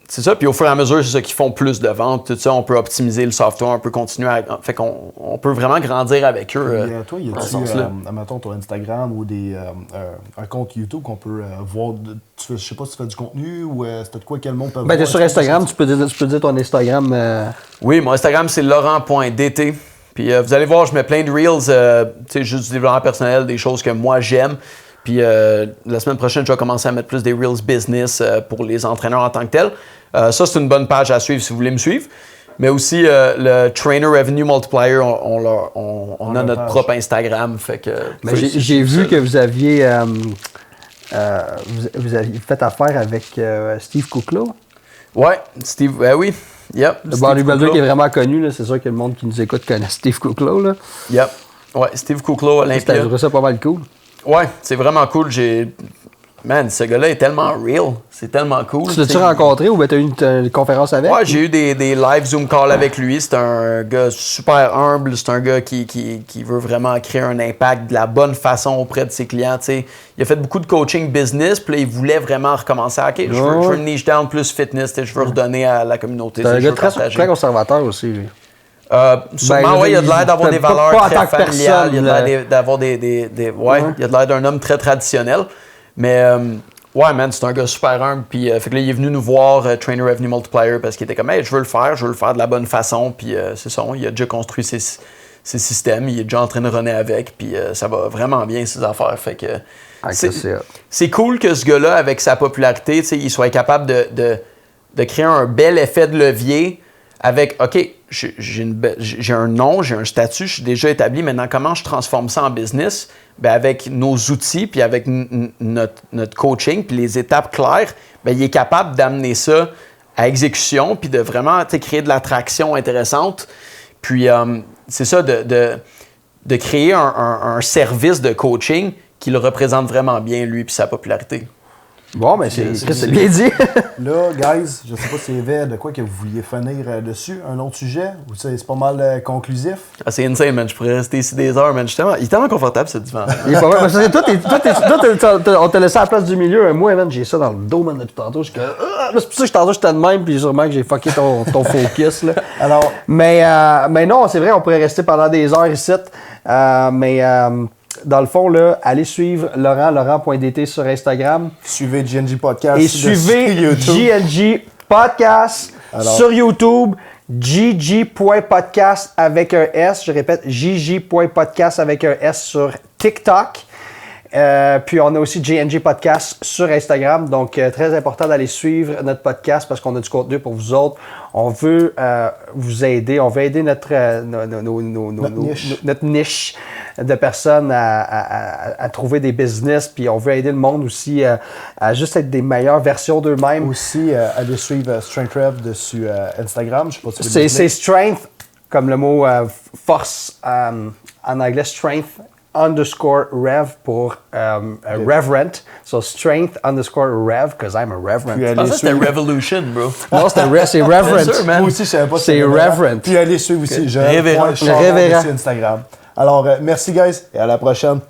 c'est ça. Puis, au fur et à mesure, c'est ça qu'ils font plus de ventes. Tout ça, on peut optimiser le software, on peut continuer à... Fait qu'on peut vraiment grandir avec eux. Toi, y a-tu, mettons, ton Instagram ou un compte YouTube qu'on peut voir... je sais pas si tu fais du contenu ou c'est de quoi quel monde peut voir? Ben, sur Instagram, tu peux dire ton Instagram. Oui, mon Instagram, c'est laurent.dt. Puis, vous allez voir, je mets plein de reels, juste du développement personnel, des choses que moi, j'aime. Puis la semaine prochaine, je vais commencer à mettre plus des Reels business pour les entraîneurs en tant que tels. Ça, c'est une bonne page à suivre si vous voulez me suivre. Mais aussi, le Trainer Revenue Multiplier, on a notre propre Instagram. Fait que, j'ai vu que vous aviez fait affaire avec Steve Kuclo. Ouais, Steve, oui. Yep. Le bodybuilder qui est vraiment connu, là, c'est sûr que le monde qui nous écoute connaît Steve Kuclo. Là. Yep. Ouais, Steve Kuclo, Olympia. Je trouve ça pas mal cool. Ouais, c'est vraiment cool. Man, ce gars-là est tellement real. C'est tellement cool. Tu l'as-tu rencontré ou tu as eu une conférence avec? Ouais, j'ai eu des live Zoom calls avec lui. C'est un gars super humble. C'est un gars qui veut vraiment créer un impact de la bonne façon auprès de ses clients. T'sais. Il a fait beaucoup de coaching business, puis là, il voulait vraiment recommencer. OK, je veux niche down plus fitness. Je veux redonner à la communauté. C'est un gars très conservateur aussi, lui. Sûrement, il a de l'air d'avoir des valeurs très familiales. Il a de l'air d'avoir il a de l'air d'un homme très traditionnel. Mais, ouais, man, c'est un gars super humble. Puis, fait que là, il est venu nous voir, Trainer Revenue Multiplier, parce qu'il était comme, hey, je veux le faire de la bonne façon. Puis, c'est ça, il a déjà construit ses systèmes, il est déjà en train de runner avec. Puis, ça va vraiment bien, ses affaires. Fait que, c'est cool que ce gars-là, avec sa popularité, il soit capable de créer un bel effet de levier avec, OK, j'ai un nom, j'ai un statut, je suis déjà établi. Maintenant, comment je transforme ça en business? Bien, avec nos outils, puis avec notre coaching, puis les étapes claires, bien, il est capable d'amener ça à exécution, puis de vraiment créer de l'attraction intéressante. Puis, c'est ça, de créer un service de coaching qui le représente vraiment bien, lui, puis sa popularité. Bon, mais c'est bien dit. Là, guys, je sais pas s'il y avait de quoi que vous vouliez finir dessus. Un autre sujet? Ou c'est pas mal conclusif? Ah, c'est insane, man. Je pourrais rester ici des heures, man. Il est tellement confortable, ce divan. Il est pas vrai. On t'a laissé à la place du milieu. Moi, man, j'ai ça dans le dos, man, depuis tantôt. C'est pour ça que tantôt, j'étais de même, puis sûrement que j'ai fucké ton focus. Là. Alors, mais non, c'est vrai, on pourrait rester pendant des heures ici. Dans le fond, là, allez suivre Laurent.dt sur Instagram. Suivez GNG Podcast. Et suivez GNG Podcast sur YouTube. GG.podcast avec un S. Je répète, GG.podcast avec un S sur TikTok. Puis on a aussi GNG Podcast sur Instagram. Donc, très important d'aller suivre notre podcast parce qu'on a du contenu pour vous autres. On veut vous aider. On veut aider notre niche de personnes à trouver des business. Puis on veut aider le monde aussi à juste être des meilleures versions d'eux-mêmes. Aussi, allez suivre Strength Rev dessus Instagram. Je sais pas si c'est Strength, comme le mot force en anglais, Strength _rev pour reverent. So strength _rev, because I'm a reverent. Je pensais que c'était Revolution, bro. Non, c'est reverent. Moi aussi, je savais pas. C'est reverent. Puis allez suivre aussi. Révérend. Sur Instagram. Alors, merci, guys, et à la prochaine.